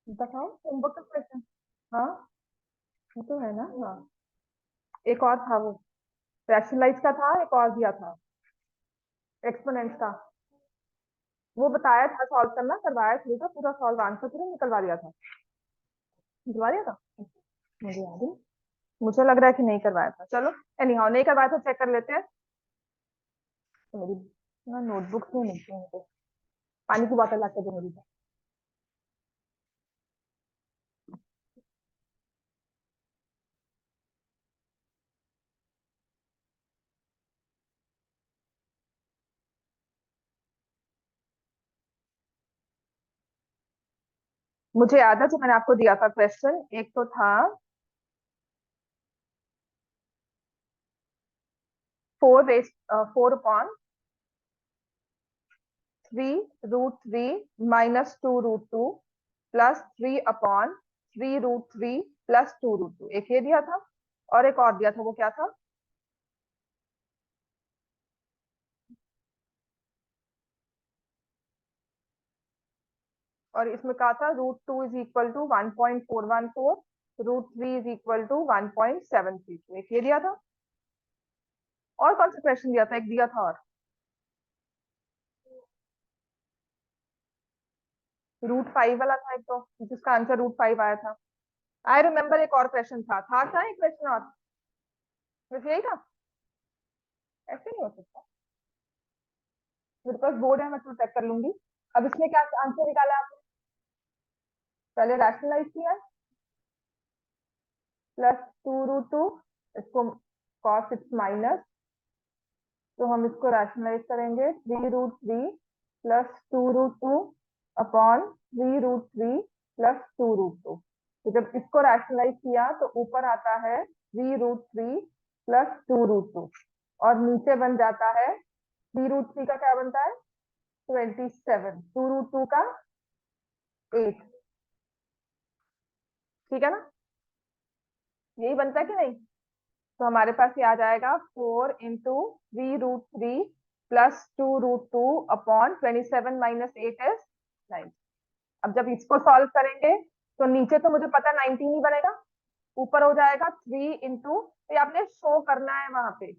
बताओ होमवर्क का क्वेश्चन। हाँ, वो तो है ना। हाँ, एक और था वो, रैशनलाइज का था, एक और दिया था एक्सपोनेंट्स का। वो बताया था सॉल्व करना, करवाया थोड़ी था, पूरा सॉल्व आंसर पूरा निकलवा दिया था। निकलवा दिया था, मुझे याद नहीं। मुझे लग रहा है कि नहीं करवाया था, चलो एनी हाउ नहीं करवाया था, चेक कर लेते हैं। तो मेरी नोटबुक्स नहीं मिलती है मुझे, पानी की बोतल लाके दो मेरी। मुझे याद है जो मैंने आपको दिया था क्वेश्चन, एक तो था 4/3 -2√2 +3/3√3 +2√2, एक ये दिया था और एक और दिया था, वो क्या था? और इसमें कहा था √2 is equal to 1.414, √3 is equal to 1.732, एक ये दिया था। और कौन सा क्वेश्चन दिया था? एक दिया था और √5 वाला था एक तो, जिसका आंसर √5 आया था। आई रिमेम्बर, एक और क्वेश्चन था क्या एक क्वेश्चन और? बस यही था? ऐसे नहीं हो सकता, मेरे पास बोर्ड है, मैं तो चेक कर लूंगी। अब इसमें क्या आंसर निकाला आपने? पहले रैशनलाइज किया, +2√2, इसको cos इट्स माइनस, तो हम इसको रैशनलाइज करेंगे 3√3 +2√2 अपॉन 3√3 +2√2। तो जब इसको रैशनलाइज किया तो ऊपर आता है 3√3 +2√2, और नीचे बन जाता है 3√3 का क्या बनता है? 27, 2√2 का 8। ठीक है ना? यही बनता है कि नहीं? तो हमारे पास ये आ जाएगा 4 × 3√3 +2√2 अपॉन 27 - 8 इज 9। अब जब इसको सॉल्व करेंगे तो नीचे तो मुझे पता 19 ही बनेगा, ऊपर हो जाएगा 3 तो ये आपने शो करना है वहां पे।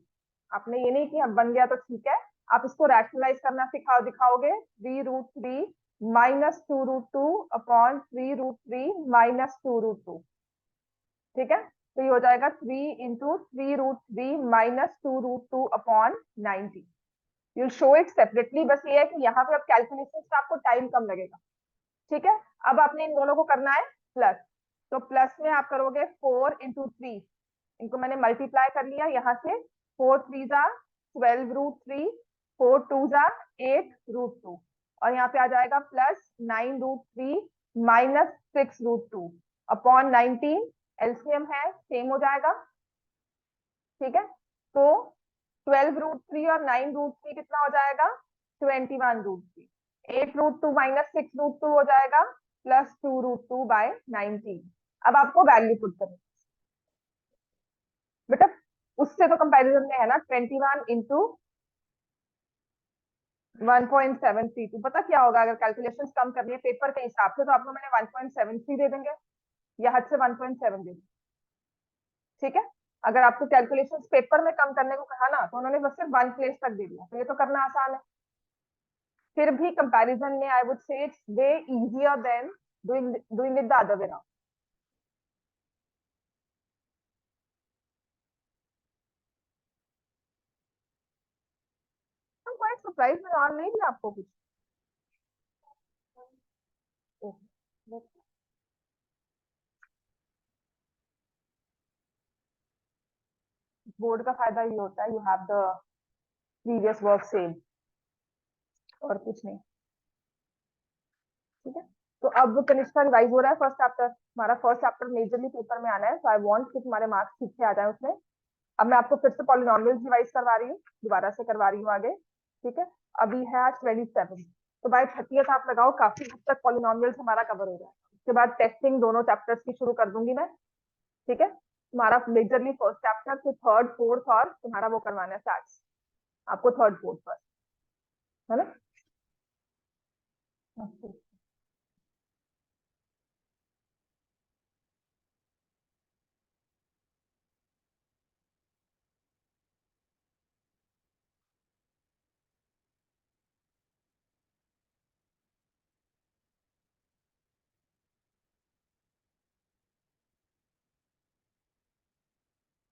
आपने ये नहीं कि अब बन गया तो ठीक है, आप इसको रैशनलाइज करना दिखाओगे। 3√3 -2√2 अपॉन 3√3 - 2√2। ठीक है, तो ये हो जाएगा 3 × 3√3 - 2√2 upon 90। You show it separately, बस ये है कि यहाँ पे अब कैलकुलेशन से आपको टाइम कम लगेगा। ठीक है, अब आपने इन दोनों को करना है प्लस, तो प्लस में आप करोगे 4 × 3, इनको मैंने मल्टीप्लाई कर लिया यहाँ से, 4 3 = 12√3, 4 2 = 8√2, और यहाँ पे आ जाएगा +9√3 -6√2 अपॉन 19। एलसीएम है, सेम हो जाएगा। ठीक है, तो 12√3 और 9√3 कितना हो जाएगा? 21√3। 8√2 -6√2 हो जाएगा +2√2/19। अब आपको वैल्यू पुट करनी बेटा, उससे तो कंपैरिजन में है ना, 21 × 1.732। पता क्या होगा, अगर कैलकुलेशंस कम करनी है पेपर के हिसाब से तो आपको मैंने 1.73 दे देंगे, या हद से 1.7 दे देंगे। ठीक है, अगर आपको कैलकुलेशंस पेपर में कम करने को कहा ना, तो उन्होंने बस सिर्फ 1 प्लेस तक दे दिया, तो ये तो करना आसान है। फिर भी कंपैरिजन में I would say it's way easier than doing it the other way round. I'm quite surprised, मैंने और नहीं दिया आपको कुछ। बोर्ड का फायदा ये होता है, you have the previous work same, और कुछ नहीं। ठीक है, तो अब कनिष्का रिवाइज हो रहा है फर्स्ट चैप्टर, हमारा फर्स्ट चैप्टर मेजरली पेपर में आना है, सो आई वांट कि तुम्हारे मार्क्स ठीक से आ जाए उसमें। अब मैं आपको फिर से पॉलिनॉमियल्स रिवाइज करवा रही हूँ, दोबारा से करवा रही हूँ आगे। ठीक है, अभी है आज 27, तो बाय 30th आप लगाओ, काफी हद तक पॉलिनॉमियल्स हमारा कवर हो जाएगा। उसके बाद टेस्टिंग दोनों चैप्टर्स की शुरू कर दूंगी मैं। ठीक है, तुम्हारा मेजरली फर्स्ट चैप्टर, फिर थर्ड फोर्थ, और तुम्हारा वो करवाना है स्टार्ट, आपको थर्ड फोर्थ फर्स्ट, है ना? अच्छा।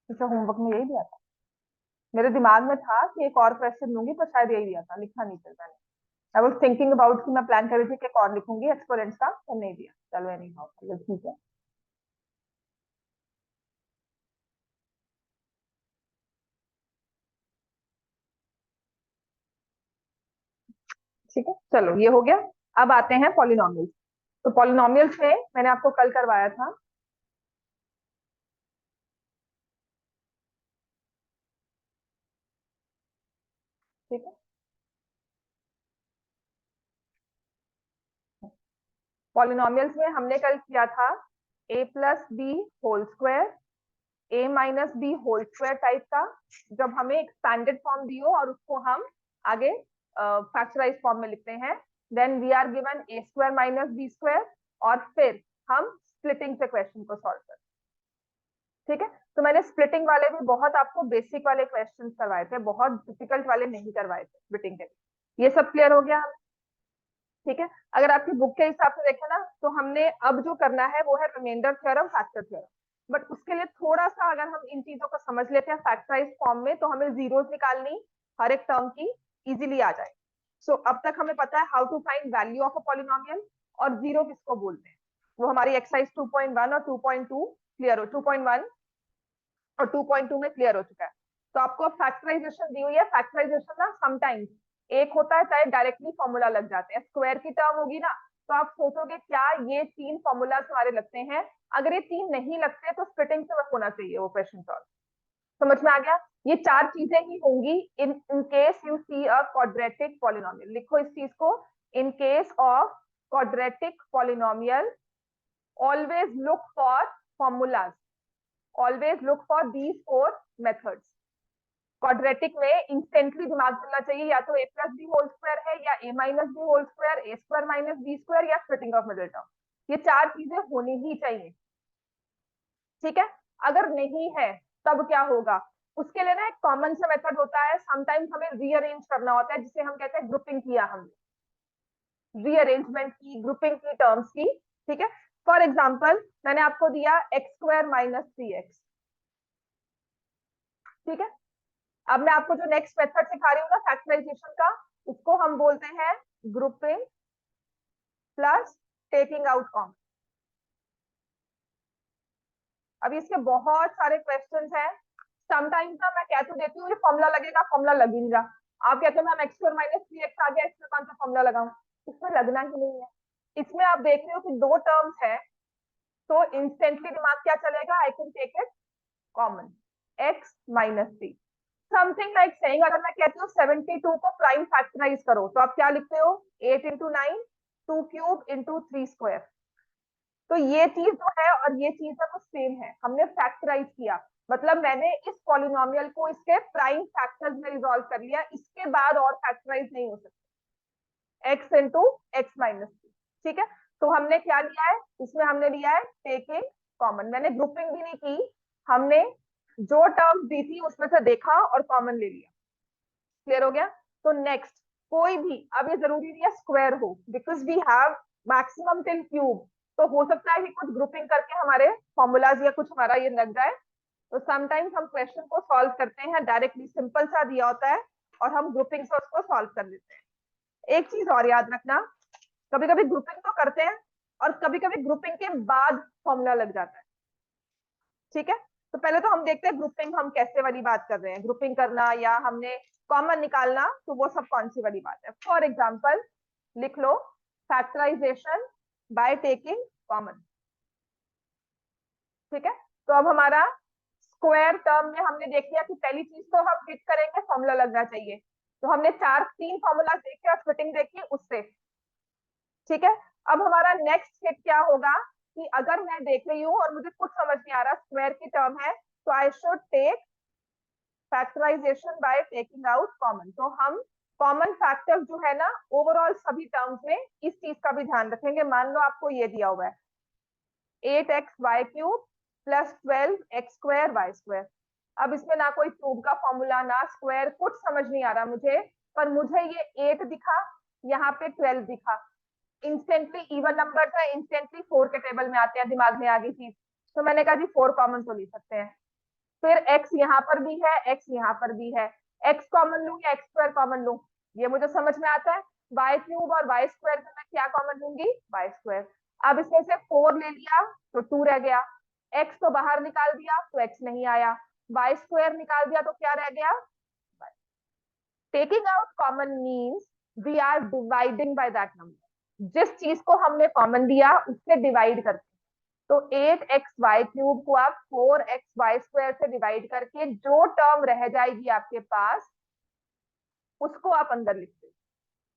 अच्छा, होमवर्क में यही दिया था? मेरे दिमाग में था कि एक और क्वेश्चन लूंगी, तो शायद यही दिया था, लिखा नहीं फिर मैंने। आई वाज थिंकिंग अबाउट कि मैं प्लान कर रही थी कि एक और लिखूंगी एक्सपोनेंट्स का, तो नहीं दिया। चलो एनी हाउ, चलो ठीक है। ठीक है, चलो ये हो गया। अब आते हैं पॉलिनॉमियल्स। तो पॉलिनॉमियल्स में मैंने आपको कल करवाया था। ठीक है, पॉलिनॉमियल्स में हमने कल किया था A plus B whole square, A minus B whole square type का। जब हमें एक्सपैंडेड फॉर्म दी हो और उसको हम आगे फैक्टराइज फॉर्म में लिखते हैं, then we are given a square minus B square, और फिर हम स्प्लिटिंग से क्वेश्चन को सॉल्व करते हैं। ठीक है, तो मैंने स्प्लिटिंग वाले भी बहुत आपको बेसिक वाले क्वेश्चन करवाए थे, बहुत डिफिकल्ट वाले नहीं करवाए थे स्प्लिटिंग के। ये सब क्लियर हो गया? ठीक है, अगर आपकी बुक के हिसाब से देखें ना, तो हमने अब जो करना है वो है remainder theorem, factor theorem. But उसके लिए थोड़ा सा अगर हम इन चीजों को समझ लेते हैं फैक्टराइज फॉर्म में, तो हमें जीरोस निकालनी हर एक टर्म की इजीली आ जाए। सो अब तक हमें पता है how to find value of a polynomial, और जीरो किसको बोलते हैं। वो हमारी एक्सरसाइज 2.1 और 2.2 क्लियर हो, 2.1 और 2.2 में क्लियर हो चुका है। तो आपको फैक्टराइजेशन दी हुई है। फैक्टराइजेशन ना समटाइम्स एक होता है, चाहे डायरेक्टली फॉर्मूला लग जाते हैं। स्क्वायर की टर्म होगी ना, तो आप सोचोगे क्या ये तीन फॉर्मूला हमारे लगते हैं। अगर ये तीन नहीं लगते तो स्प्लिटिंग से होना चाहिए वो क्वेश्चन सॉल्व। समझ में आ गया? ये चार चीजें ही होंगी in in case you see a quadratic polynomial. लिखो इस चीज को, in case of quadratic polynomial always look for formulas, always look for these four methods। Quadratic में इंस्टेंटली दिमाग चलना चाहिए, या तो A plus B whole square है, या ए minus B whole square, A square minus B square, या splitting of middle term. ये चार चीजें होनी ही चाहिए। ठीक है, अगर नहीं है तब क्या होगा? उसके लिए ना एक कॉमन सा मेथड होता है, समटाइम्स हमें रीअरेंज करना होता है, जिसे हम कहते हैं ग्रुपिंग किया हमने, रीअरेंजमेंट की, ग्रुपिंग की टर्म्स की। ठीक है, फॉर एग्जाम्पल मैंने आपको दिया एक्स स्क्वायर माइनस 3x। ठीक है, अब मैं आपको जो नेक्स्ट मेथड सिखा रही हूँ ना फैक्टराइजेशन का, उसको हम बोलते हैं grouping plus taking out common. अब इसके बहुत सारे क्वेश्चंस हैं। समटाइम्स ना मैं कह तो देती हूँ ये फॉर्मूला लगेगा, फॉर्मूला लग ही नहीं रहा। आप कहते हो ma'am x square minus 3x आ गया, इसमें कौन सा फॉर्मूला लगाऊं? इसमें लगना ही नहीं है। इसमें आप देख रहे हो कि दो टर्म्स है, तो इंस्टेंटली दिमाग क्या चलेगा? I can take it common, x minus 3। Something like saying, अगर मैं कहती हूँ 72 को प्राइम फैक्टराइज करो, तो आप क्या लिखते हो? 8 इंटू 9, 2 क्यूब इंटू 3 स्क्वायर। तो ये चीज जो है और ये चीज है वो सेम है, हमने फैक्टराइज किया। मतलब मैंने इस पॉलिनोमियल को इसके प्राइम फैक्टर्स में रिजॉल्व कर लिया, इसके बाद और फैक्टराइज नहीं हो सकता। X into x minus 3। ठीक है, तो हमने क्या लिया है इसमें? हमने लिया है टेकिंग कॉमन। मैंने ग्रुपिंग भी नहीं की, हमने जो टर्म्स दी थी उसमें से देखा और कॉमन ले लिया। क्लियर हो गया? तो नेक्स्ट, कोई भी, अब ये जरूरी नहीं है स्क्वायर हो, because we have maximum till cube. तो हो सकता है कि कुछ ग्रुपिंग करके हमारे फॉर्मूलाज या कुछ हमारा ये लग जाए। तो समटाइम्स हम क्वेश्चन को सॉल्व करते हैं डायरेक्टली, सिंपल सा दिया होता है और हम ग्रुपिंग से उसको सॉल्व कर लेते हैं। एक चीज और याद रखना, कभी कभी ग्रुपिंग तो करते हैं और कभी कभी ग्रुपिंग के बाद फॉर्मूला लग जाता है। ठीक है, तो पहले तो हम देखते हैं ग्रुपिंग हम कैसे वाली बात कर रहे हैं, ग्रुपिंग करना या हमने कॉमन निकालना, तो वो सब कौन सी वाली बात है। फॉर एग्जाम्पल लिख लो फैक्टराइजेशन बाय टेकिंग कॉमन। ठीक है, तो अब हमारा स्क्वायर टर्म में हमने देख लिया कि पहली चीज तो हम हिट करेंगे फॉर्मूला लगना चाहिए। तो हमने तीन फॉर्मूला देखे और फिटिंग देखी उससे। ठीक है, अब हमारा नेक्स्ट हिट क्या होगा कि अगर मैं देख रही हूँ और मुझे कुछ समझ नहीं आ रहा, स्क्वायर की टर्म है, तो I should take factorisation by taking out common. तो हम कॉमन फैक्टर्स जो है ना ओवरऑल सभी टर्म्स में, इस चीज का भी ध्यान रखेंगे। मान लो आपको ये दिया हुआ है 8x y³ plus 12x² y²। अब इसमें ना कोई क्यूब का फॉर्मूला ना स्क्वायर, कुछ समझ नहीं आ रहा मुझे, पर मुझे ये 8 दिखा, यहाँ पे 12 दिखा। इंस्टेंटली इवन नंबर है, इंस्टेंटली 4 के टेबल में आते हैं, दिमाग में आ गई चीज। तो मैंने कहा जी 4 कॉमन तो ले सकते हैं। फिर x यहाँ पर भी है, x यहाँ पर भी है, x कॉमन लूं या x स्क्वायर कॉमन लूं, ये मुझे समझ में आता है। वाई क्यूब और वाई स्क्वायर में मैं क्या कॉमन लूंगी, वाई स्क्वायर। अब इसमें से 4 ले लिया तो 2 रह गया, x तो बाहर निकाल दिया तो x नहीं आया, वाई स्क्वायर निकाल दिया तो क्या रह गया। Taking out common means we are dividing by that number, जिस चीज को हमने कॉमन दिया उससे डिवाइड करते। तो 8xy³ को आप 4xy² से डिवाइड करके जो टर्म रह जाएगी आपके पास उसको आप अंदर लिखते।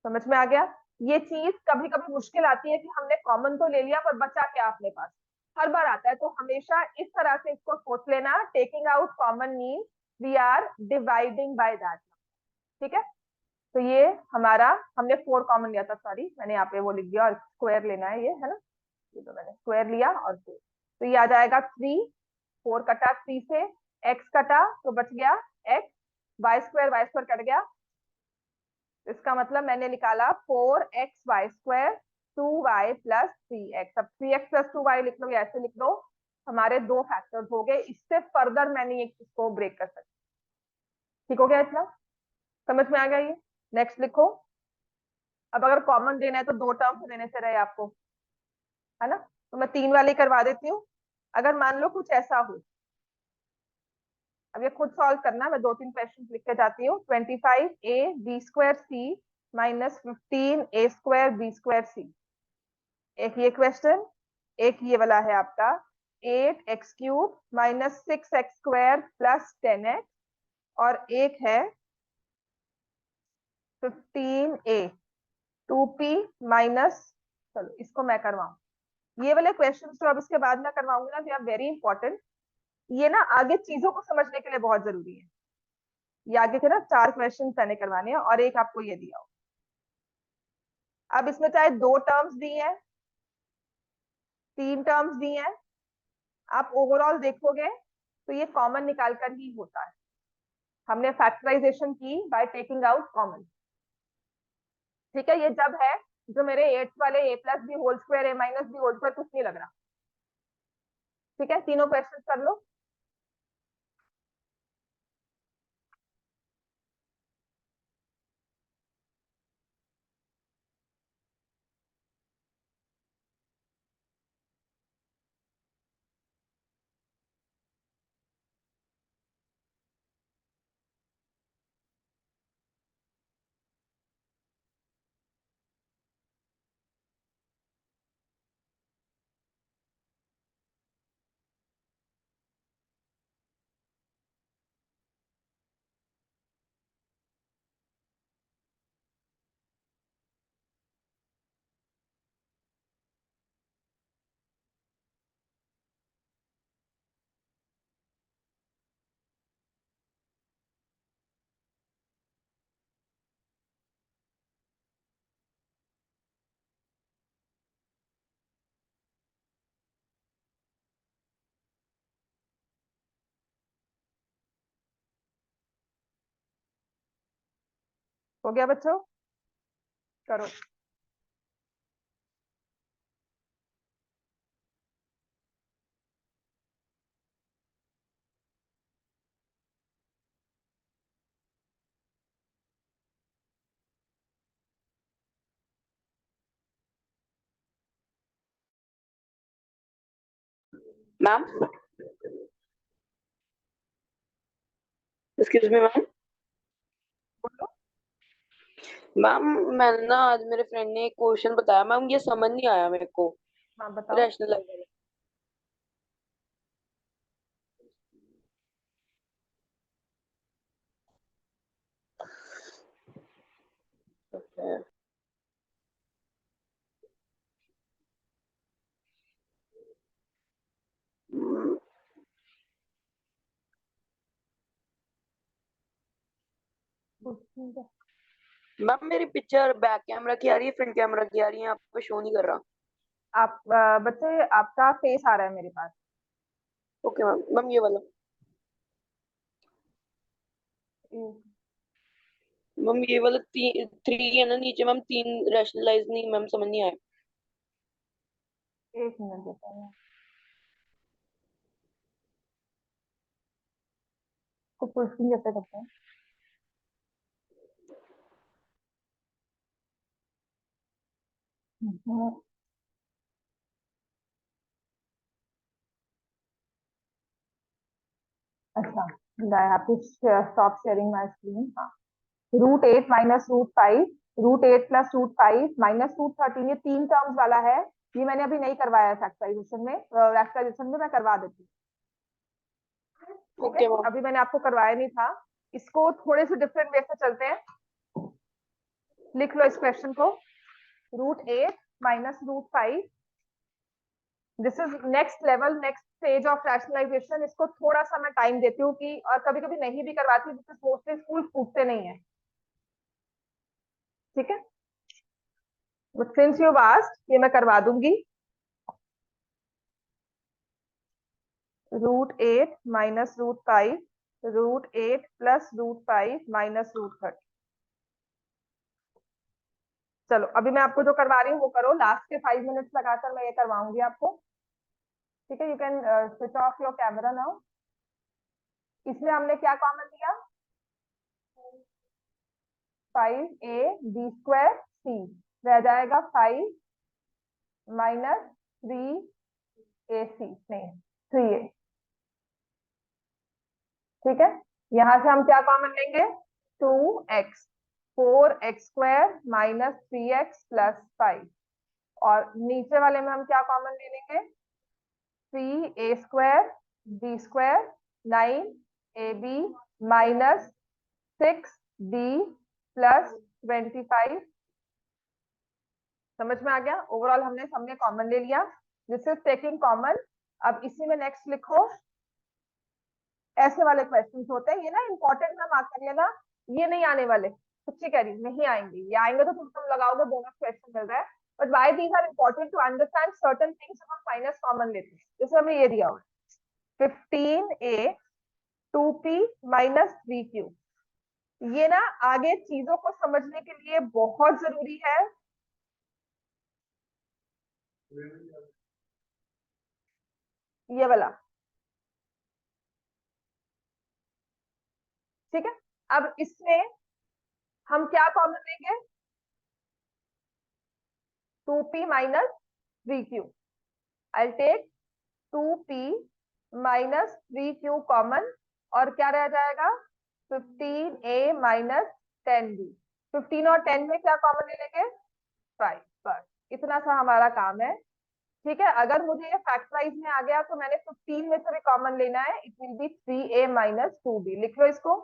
समझ में आ गया। ये चीज कभी कभी मुश्किल आती है कि हमने कॉमन तो ले लिया पर बचा क्या अपने पास, हर बार आता है, तो हमेशा इस तरह से इसको सोच लेना, taking out common mean we are dividing by that. ठीक है, तो ये हमारा, हमने 4 कॉमन लिया था, सॉरी मैंने यहाँ पे वो लिख दिया, और स्क्वायर लेना है ये, है ना, ये तो मैंने स्क्वायर लिया और 4, तो ये आ जाएगा 3, 4 कटा 3 से, x कटा तो बच गया x, वाई स्क्वायर कट गया, इसका मतलब मैंने निकाला 4xy², 2y प्लस 3x। अब 3x प्लस 2y लिख लो या ऐसे लिख लो, हमारे 2 फैक्टर्स हो गए, इससे फर्दर मैंने इसको ब्रेक कर सकती। ठीक हो गया इतना, समझ में आ गया ये। नेक्स्ट लिखो। अब अगर कॉमन देना है तो 2 टर्म देने से रहे आपको, है ना, तो मैं 3 वाले करवा देती हूँ। अगर मान लो कुछ ऐसा हो, अब ये खुद सॉल्व करना, मैं 2-3 क्वेश्चन लिख के जाती हूँ। 25ab² c माइनस 15a²b²c, एक ये क्वेश्चन, एक ये वाला है आपका 8x³ minus 6x² plus 10x, और एक है 15a 2p माइनस, चलो इसको मैं करवाऊं। ये वाले क्वेश्चन जो अब इसके बाद मैं करवाऊंगी ना, दे आर वेरी इंपॉर्टेंट, ये ना आगे चीजों को समझने के लिए बहुत जरूरी है। ये आगे के ना 4 क्वेश्चन मैंने करवाने हैं और एक आपको ये दिया हो। अब इसमें चाहे 2 टर्म्स दी है, 3 टर्म्स दी हैं, आप ओवरऑल देखोगे तो ये कॉमन निकाल कर ही होता है। हमने फैक्टराइजेशन की बाय टेकिंग आउट कॉमन। ठीक है, ये जब है जो मेरे 8 वाले a+b² a-b² कुछ नहीं लग रहा। ठीक है, तीनों क्वेश्चन कर लो। हो गया बच्चों, करो। Ma'am, excuse me ma'am. बोलो। मैम, मैंने ना आज मेरे फ्रेंड ने एक क्वेश्चन बताया मैम, ये समझ नहीं आया मेरे को। हाँ बताओ। रैशनल लेवल है। मैम, मेरी पिक्चर बैक कैमरा की आ रही है, फ्रंट कैमरा की आ रही है, आपको शो नहीं कर रहा। आप बच्चे, आपका फेस आ रहा है मेरे पास। Okay ma'am. मैम ये वाला। मैम ये वाला 3 है ना नीचे मैम, 3 रैशनलाइज नहीं मैम, समझ नहीं आया। एक मिनट देता हूँ। इसको फुल स्क्रीन कैसे करते हैं? हम्म, अच्छा, I have to stop sharing my screen. हाँ, √8 माइनस √5, √8 + √5 माइनस √13, ये 3 टर्म्स वाला है। ये मैंने अभी नहीं करवाया फैक्टराइजेशन में, फैक्टराइजेशन में मैं करवा देती हूँ। ठीक है, ओके मैम। अभी मैंने आपको करवाया नहीं था। इसको थोड़े से डिफरेंट वे से चलते हैं। लिख लो इस क्वेश्चन को। √8 minus √5, this is next level, next stage of rationalisation. इसको थोड़ा सा मैं टाइम देती हूँ कि, और कभी कभी नहीं भी करवाती, बिकॉज मोस्टली स्कूल पूछते नहीं है। ठीक है, बट सिंस यू आस्क्ड, ये मैं करवा दूंगी। √8 माइनस √5, √8 + √5 माइनस √30। चलो, अभी मैं आपको जो करवा रही हूँ वो करो। लास्ट के 5 मिनट्स लगाकर मैं ये करवाऊंगी आपको। ठीक है, you can switch off your camera now. इसमें हमने क्या कॉमन लिया? 5ab² रह जाएगा 5 माइनस 3ac, नहीं 3a। ठीक है, यहां से हम क्या कॉमन लेंगे? 2x, 4x² minus 3x plus 5। और नीचे वाले में हम क्या कॉमन ले लेंगे? 3a² b², 9ab minus 6b plus 25। समझ में आ गया? ओवरऑल हमने सबने कॉमन ले लिया, दिस इज टेकिंग कॉमन। अब इसी में नेक्स्ट लिखो। ऐसे वाले क्वेश्चन होते हैं ये ना, इंपॉर्टेंट ना मार्क कर लेना। ये नहीं आने वाले, सच्ची कह रही हूँ, नहीं आएंगे। ये आएंगे तो तुम लगाओगे, बोनस क्वेश्चन मिल रहा है। But why these are important to understand certain things, हम माइनस कॉमन लेते हैं। जैसे हमें ये दिया हुआ 15a 2p माइनस 3q। ये ना आगे चीजों को समझने के लिए बहुत जरूरी है। ये वाला, ठीक है। अब इसमें हम क्या कॉमन लेंगे? 2p minus 3q। I take 2p minus 3q common, और क्या रह जाएगा? 15a minus 10b। 15 और 10 में क्या कॉमन ले लेंगे? 5। बस इतना सा हमारा काम है। ठीक है, अगर मुझे ये फैक्टराइज में आ गया तो मैंने 15 में से भी कॉमन लेना है। It will be 3a minus 2b। लिख लो इसको।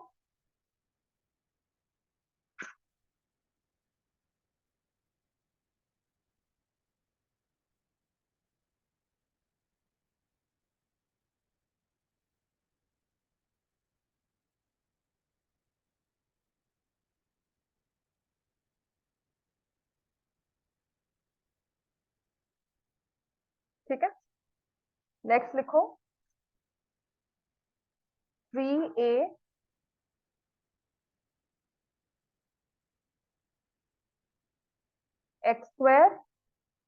ठीक है, नेक्स्ट लिखो। 3a x²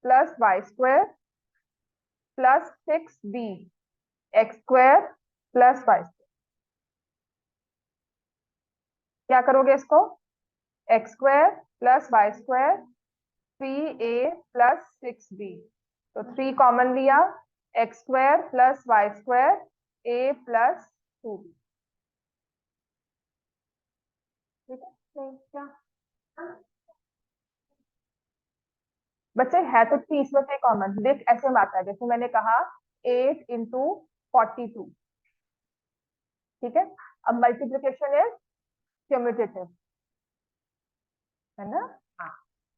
plus y² plus 6b x² plus y²। क्या करोगे इसको? x² plus y² 3a plus 6b। तो 3 कॉमन लिया, x² plus y² a plus 2b। ठीक है, नहीं क्या बच्चे है तो 30 में से कॉमन देख, ऐसे में आता है जैसे मैंने कहा 8 × 42। ठीक है, अब मल्टीप्लीकेशन इज क्यूमुलेटिव, है ना? हाँ,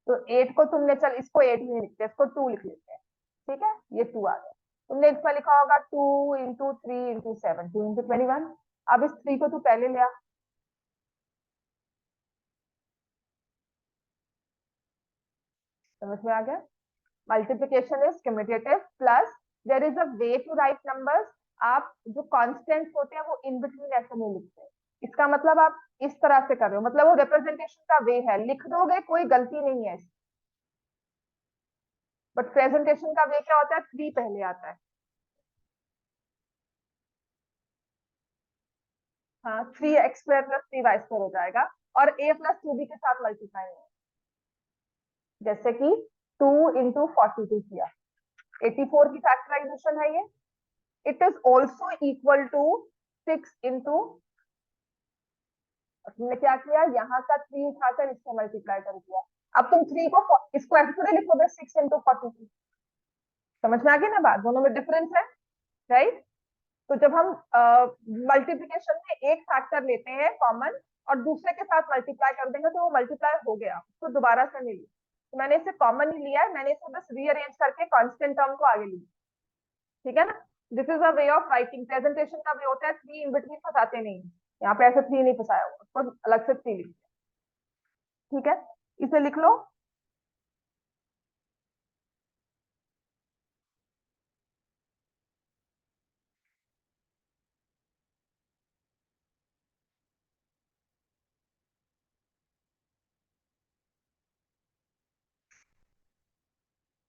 तो 8 को तुमने, चल इसको 8 नहीं लिखते, इसको 2 लिख लेते हैं। ठीक है, ये 2 आ गया। तुमने इसमें लिखा होगा 2 × 3 × 7, 2 × 21। अब इस 3 को तू पहले ले आ। समझ में आ गया? Multiplication is commutative, plus there is a way to write numbers. आप जो कॉन्स्टेंट्स होते हैं वो इन बिटवीन ऐसे नहीं लिखते। इसका मतलब आप इस तरह से कर रहे हो, मतलब वो रिप्रेजेंटेशन का वे है, लिख दोगे कोई गलती नहीं है। बट प्रेजेंटेशन का वे क्या होता है? 3 पहले आता है। हाँ 3x² + 3y² हो जाएगा, और a + 2b के साथ मल्टीप्लाई होगा, जैसे कि 2 × 42 किया, 84 की फैक्टराइजेशन है ये। It is also equal to 6 × हमने क्या किया, यहाँ का 3 उठाकर इसको मल्टीप्लाई कर दिया। अब तुम 3 को इसको ऐसे थोड़ी लिखोगे 6 × 42, समझ में आ गई ना बात, दोनों में डिफरेंस है, राइट। तो जब हम मल्टीप्लीकेशन में एक फैक्टर लेते हैं कॉमन और दूसरे के साथ मल्टीप्लाई कर देंगे तो वो मल्टीप्लाई हो गया, उसको दोबारा से नहीं लिया, तो मैंने इसे कॉमन ही लिया है, मैंने इसे बस रीअरेंज करके कांस्टेंट टर्म को आगे लिया, ठीक है ना। This is a way of writing, presentation का वे होता है, 3 इन बिटवीन फंसाते नहीं, यहाँ पे ऐसे 3 नहीं फंसाया हुआ, उसको अलग से 3 लिख दिया, ठीक है, इसे लिख लो।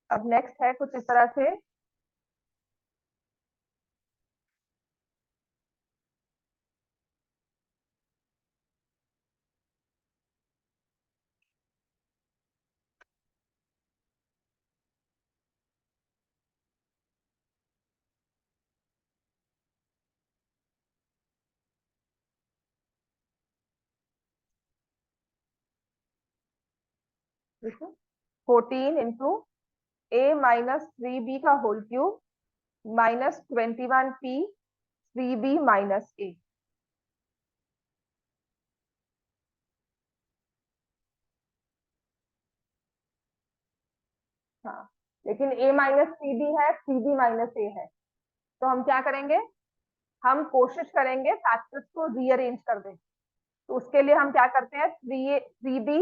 अब नेक्स्ट है कुछ इस तरह से, देखो 14 × a - 3b का whole cube -21p 3b - a। हाँ, लेकिन a - 3b है, 3b - a है, तो हम क्या करेंगे, हम कोशिश करेंगे फैक्टर्स को रीअरेंज कर दें। तो उसके लिए हम क्या करते हैं, 3b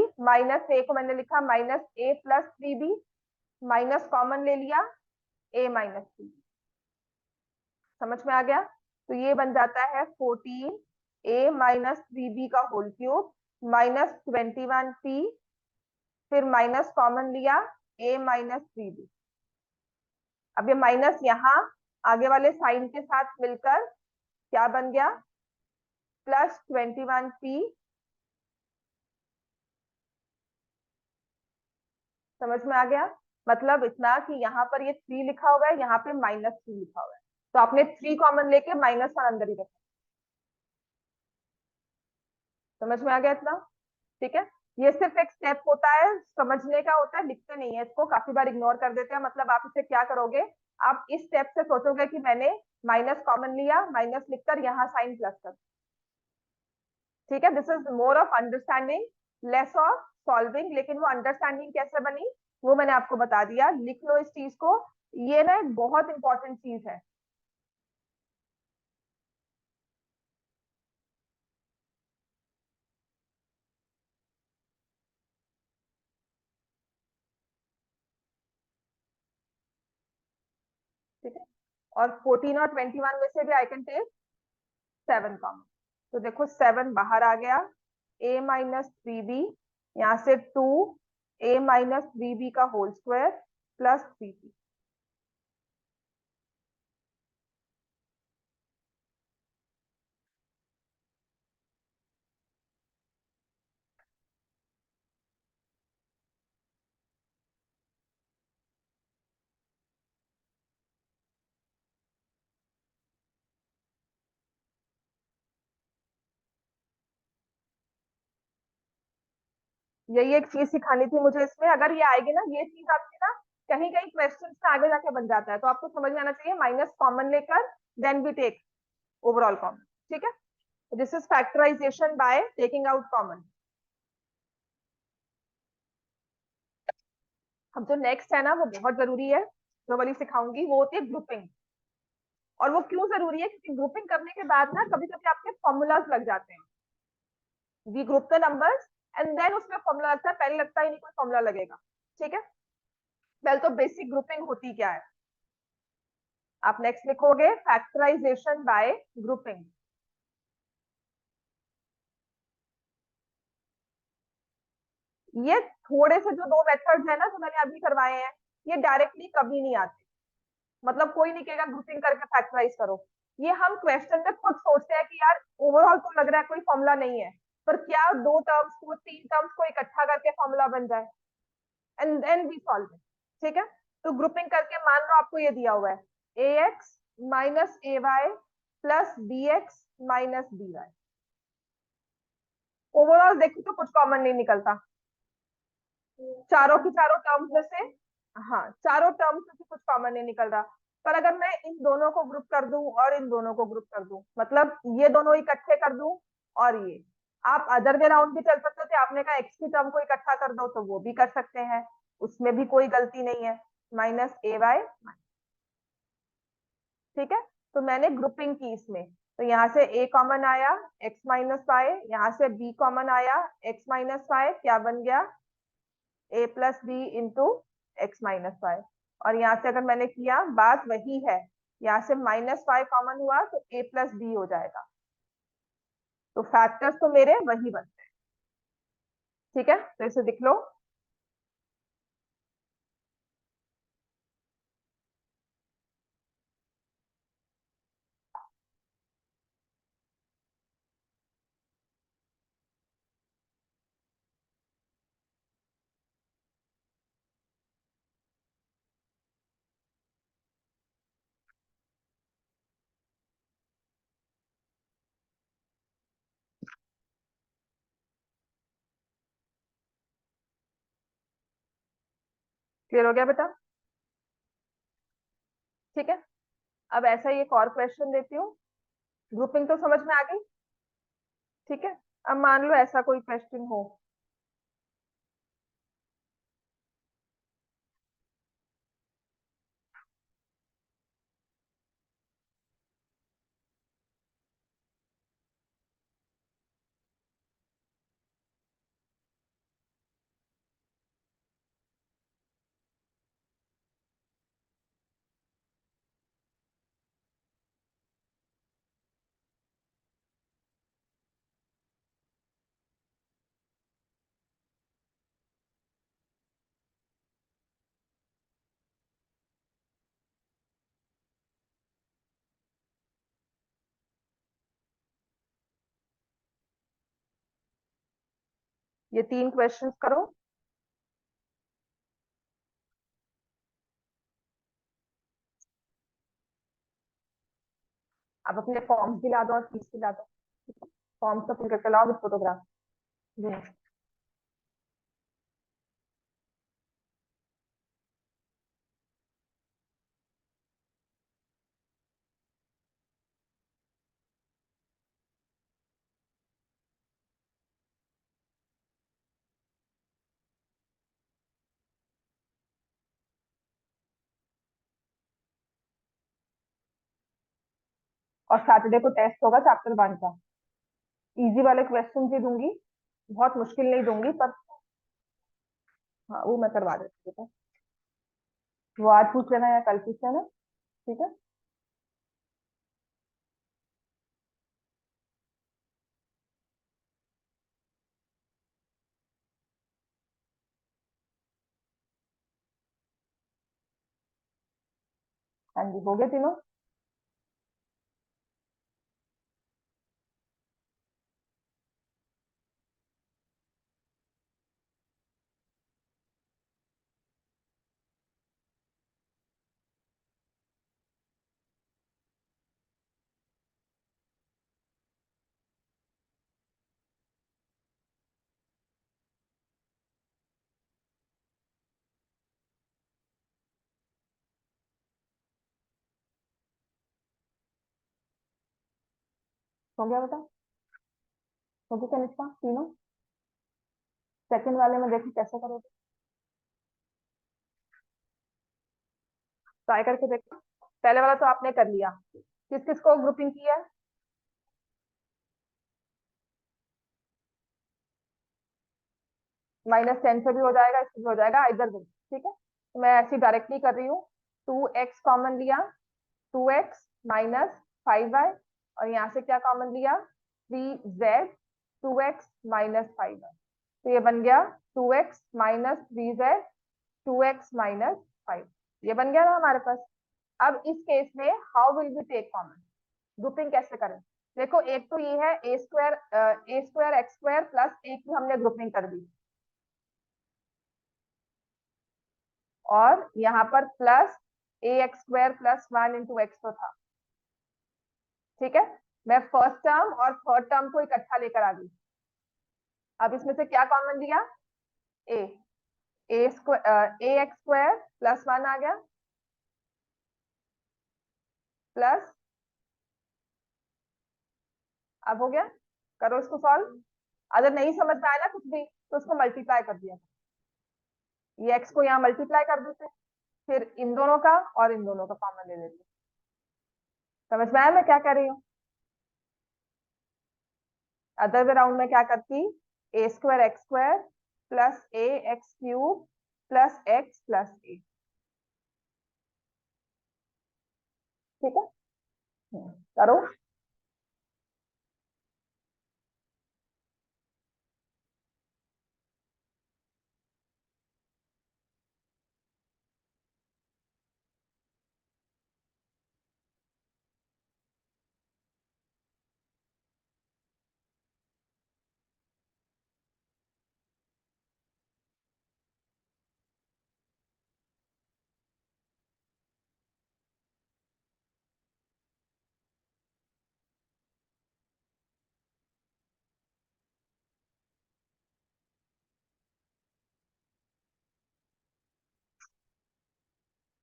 - a को मैंने लिखा -a + 3b, माइनस कॉमन ले लिया, a - 3b, समझ में आ गया। तो ये बन जाता है 14 a - 3b का होल क्यूब -21p, फिर माइनस कॉमन लिया, a - 3b। अब ये माइनस यहाँ आगे वाले साइन के साथ मिलकर क्या बन गया, +21p, समझ में आ गया। मतलब इतना कि यहाँ पर ये 3 लिखा हुआ है, यहाँ पे -3 लिखा हुआ है, तो आपने 3 कॉमन लेके -1 अंदर ही रखा, समझ में आ गया इतना, ठीक है। ये सिर्फ एक स्टेप होता है, समझने का होता है, लिखते नहीं है इसको, काफी बार इग्नोर कर देते हैं। मतलब आप इसे क्या करोगे, आप इस स्टेप से सोचोगे कि मैंने माइनस कॉमन लिया, माइनस लिखकर यहाँ साइन प्लस कर, ठीक है। This is more of understanding, less of solving. लेकिन वो अंडरस्टैंडिंग कैसे बनी वो मैंने आपको बता दिया, लिख लो इस चीज को, ये ना एक बहुत इंपॉर्टेंट चीज है। ठीक है, और 14 और 21 में से भी आई कैन टेक 7 कॉमन, तो देखो 7 बाहर आ गया, a - 3b, यहाँ से 2 a - 3b का होल स्क्वायर प्लस 3b। यही एक चीज सिखानी थी मुझे इसमें, अगर ये आएगी ना ये चीज आपकी ना कहीं कहीं क्वेश्चन में आगे जाके बन जाता है, तो आपको समझ में आना चाहिए माइनस कॉमन लेकर then we take overall common, ठीक है। This is factorisation by taking out common. अब जो नेक्स्ट है ना वो बहुत जरूरी है, जो वाली सिखाऊंगी वो होती है ग्रुपिंग। और वो क्यों जरूरी है, क्योंकि ग्रुपिंग करने के बाद ना कभी कभी आपके फॉर्मूलाज लग जाते हैं, we group the numbers and then उसमें फॉर्मूला लगता है, पहले लगता ही नहीं कोई फॉर्मूला लगेगा, ठीक है। पहले तो बेसिक ग्रुपिंग होती क्या है, आप नेक्स्ट लिखोगे फैक्टराइजेशन बाय ग्रुपिंग। ये थोड़े से जो 2 मेथड्स है ना जो मैंने अभी करवाए हैं, ये डायरेक्टली कभी नहीं आते, मतलब कोई नहीं कहेगा ग्रुपिंग करके फैक्टराइज करो, ये हम क्वेश्चन में खुद सोचते हैं कि यार ओवरऑल तो लग रहा है कोई फॉर्मूला नहीं है, पर क्या दो टर्म्स को, तीन टर्म्स को इकट्ठा करके फॉर्मूला बन जाए, and then we solve it. ठीक है, तो ग्रुपिंग करके मान लो आपको ये दिया हुआ है A X minus A Y plus B X minus B Y. Overall देखो तो कुछ कॉमन नहीं निकलता चारों की चारों टर्म्स में से। हाँ, चारों टर्म्स में से कुछ कॉमन नहीं निकल रहा। पर अगर मैं इन दोनों को ग्रुप कर दूं और इन दोनों को ग्रुप कर दूं, मतलब ये दोनों इकट्ठे कर दूं और ये, आप अदर वे राउंड भी चल सकते थे, आपने कहा एक्स की टर्म को इकट्ठा कर दो तो वो भी कर सकते हैं, उसमें भी कोई गलती नहीं है। माइनस ए वाई, ठीक है, तो मैंने ग्रुपिंग की इसमें, तो यहाँ से a कॉमन आया x माइनस वाई, यहाँ से b कॉमन आया x माइनस वाई, क्या बन गया a plus b into x minus y. और यहाँ से अगर मैंने किया, बात वही है, यहाँ से माइनस वाई कॉमन हुआ तो a प्लस बी हो जाएगा, तो फैक्टर्स तो मेरे वही बनते हैं। ठीक है, तो इसे लिख लो। क्लियर हो गया बेटा? ठीक है, अब ऐसा ही एक और क्वेश्चन देती हूँ। ग्रुपिंग तो समझ में आ गई? ठीक है, अब मान लो ऐसा कोई क्वेश्चन हो, ये तीन क्वेश्चंस करो। आप अपने फॉर्म्स भी ला दो और फीस भी ला दो। फॉर्म्स तो फिल करके लाओ विद फोटोग्राफ। जी, और सैटरडे को टेस्ट होगा चैप्टर 1 का। इजी वाले क्वेश्चन ही दूंगी, बहुत मुश्किल नहीं दूंगी, पर हाँ वो मैं करवा देती हूँ। वो आज पूछ लेना या कल पूछ लेना। ठीक है, हाँ जी, हो गए तीनों। हो गया बेटा? हो गया कनिष्का तीनों? सेकंड वाले में देखो कैसे करोगे, ट्राई करके देखो। पहले वाला तो आपने कर लिया, किस किस को ग्रुपिंग की है? -10 से भी हो जाएगा, इससे भी हो जाएगा, इधर भी। ठीक है, तो मैं ऐसी डायरेक्टली कर रही हूँ। 2x कॉमन लिया, 2x माइनस 5y, और यहाँ से क्या कॉमन लिया, 3z, 2x माइनस 5y, तो ये बन गया 2x minus 3z, 2x minus 5। ये बन गया ना हमारे पास। अब इस केस में how will we take common? Grouping कैसे करें? देखो एक तो ये है a square x square plus a की हमने ग्रुपिंग कर दी, और यहाँ पर plus a x square plus 1 × x तो था। ठीक है, मैं फर्स्ट टर्म और थर्ड टर्म को इकट्ठा लेकर आ गई। अब इसमें से क्या कॉमन लिया? ए ए एक्स स्क्वायर प्लस 1 आ गया, प्लस, अब हो गया। करो इसको सॉल्व। अगर नहीं समझ में आया ना कुछ भी तो उसको मल्टीप्लाई कर दिया, ये एक्स को यहाँ मल्टीप्लाई कर देते, फिर इन दोनों का और इन दोनों का कॉमन ले लेते। समझ में आया मैं क्या कह रही हूँ? अदर वे राउंड में क्या करती, a² x² plus ax³ plus x plus a। ठीक है, करो।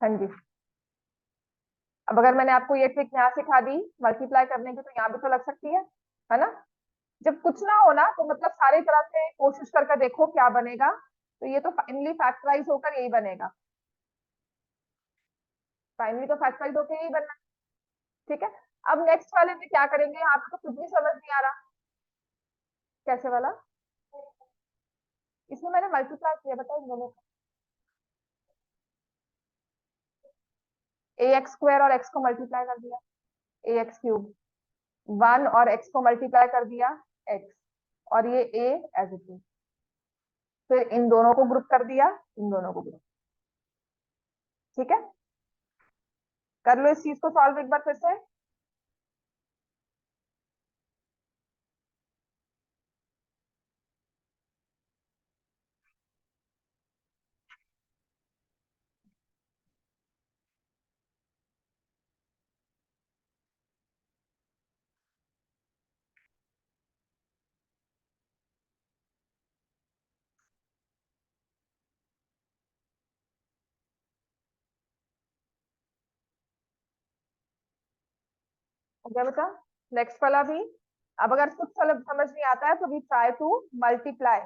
हाँ जी, अब अगर मैंने आपको ये ट्रिक यहाँ सिखा दी मल्टीप्लाई करने की, तो यहाँ भी तो लग सकती है ना? जब कुछ ना हो ना तो मतलब सारी तरह से कोशिश करके देखो क्या बनेगा, तो ये तो फाइनली फैक्टराइज होकर यही बनेगा, फाइनली तो फैक्टराइज होकर यही बनना। ठीक है, अब नेक्स्ट वाले में क्या करेंगे, यहाँ पे तो कुछ भी समझ नहीं आ रहा। कैसे वाला? इसमें मैंने मल्टीप्लाई किया, बताओ इन दोनों ए एक्स स्क्वायर और एक्स को मल्टीप्लाई कर दिया, ax³, 1 और x को मल्टीप्लाई कर दिया, x, और ये a एज इट इज, फिर इन दोनों को ग्रुप कर दिया, इन दोनों को ग्रुप। ठीक है, कर लो इस चीज को सॉल्व एक बार फिर से। हो गया बेटा, नेक्स्ट वाला भी। अब अगर कुछ समझ नहीं आता है तो भी try to multiply.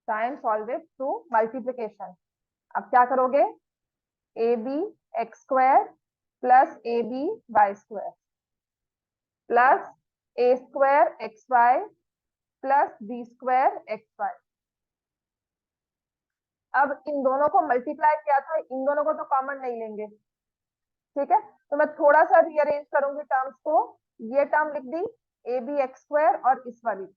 Try and solve it through multiplication. अब क्या करोगे, a b x square plus a b y square plus a² xy plus b² xy। अब इन दोनों को मल्टीप्लाई किया था, इन दोनों को तो कॉमन नहीं लेंगे। ठीक है, तो मैं थोड़ा सा रीअरेंज करूंगी टर्म्स को। ये टर्म लिख दी ए बी एक्स स्क्वायर और इस वाली।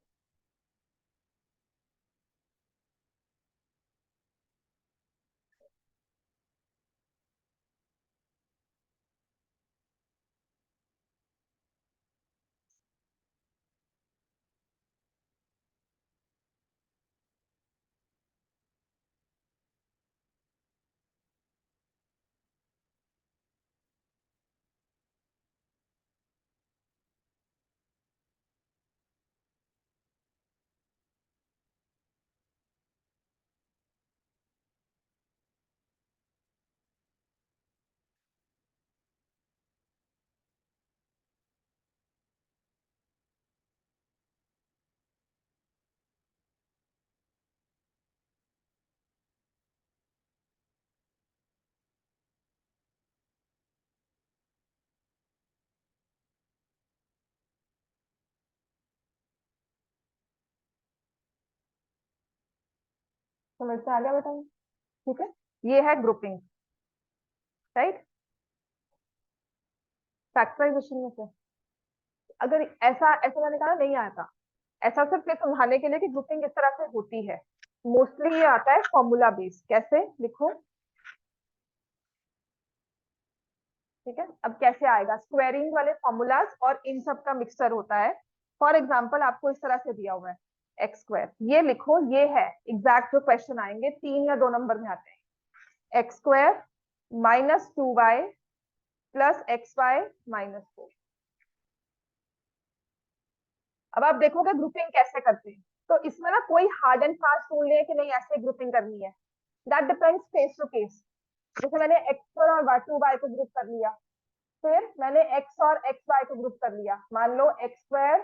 समझ में आ गया बेटा? ठीक है, ये है ग्रुपिंग, राइट। फैक्टराइजेशन में से अगर ऐसा ऐसा मैंने कहा नहीं आता, ऐसा सिर्फ ये समझाने के लिए कि ग्रुपिंग किस तरह से होती है। मोस्टली ये आता है फॉर्मूला बेस्ड। कैसे लिखो, ठीक है। अब कैसे आएगा, स्क्वायरिंग वाले फॉर्मूलाज और इन सब का मिक्सचर होता है। फॉर एग्जाम्पल आपको इस तरह से दिया हुआ है एक्स स्क्वायर, ये लिखो, ये है एग्जैक्ट जो क्वेश्चन आएंगे 3 या 2 नंबर में आते हैं। X square minus 2y plus XY-4। अब आप देखोगे ग्रुपिंग कैसे करते हैं, तो इसमें ना कोई हार्ड एंड फास्ट रूल नहीं है कि नहीं ऐसे ग्रुपिंग करनी है। That depends face to case. जैसे मैंने एक्स और टू वाई को ग्रुप कर लिया, फिर मैंने एक्स और एक्स वाई को ग्रुप कर लिया, मान लो X square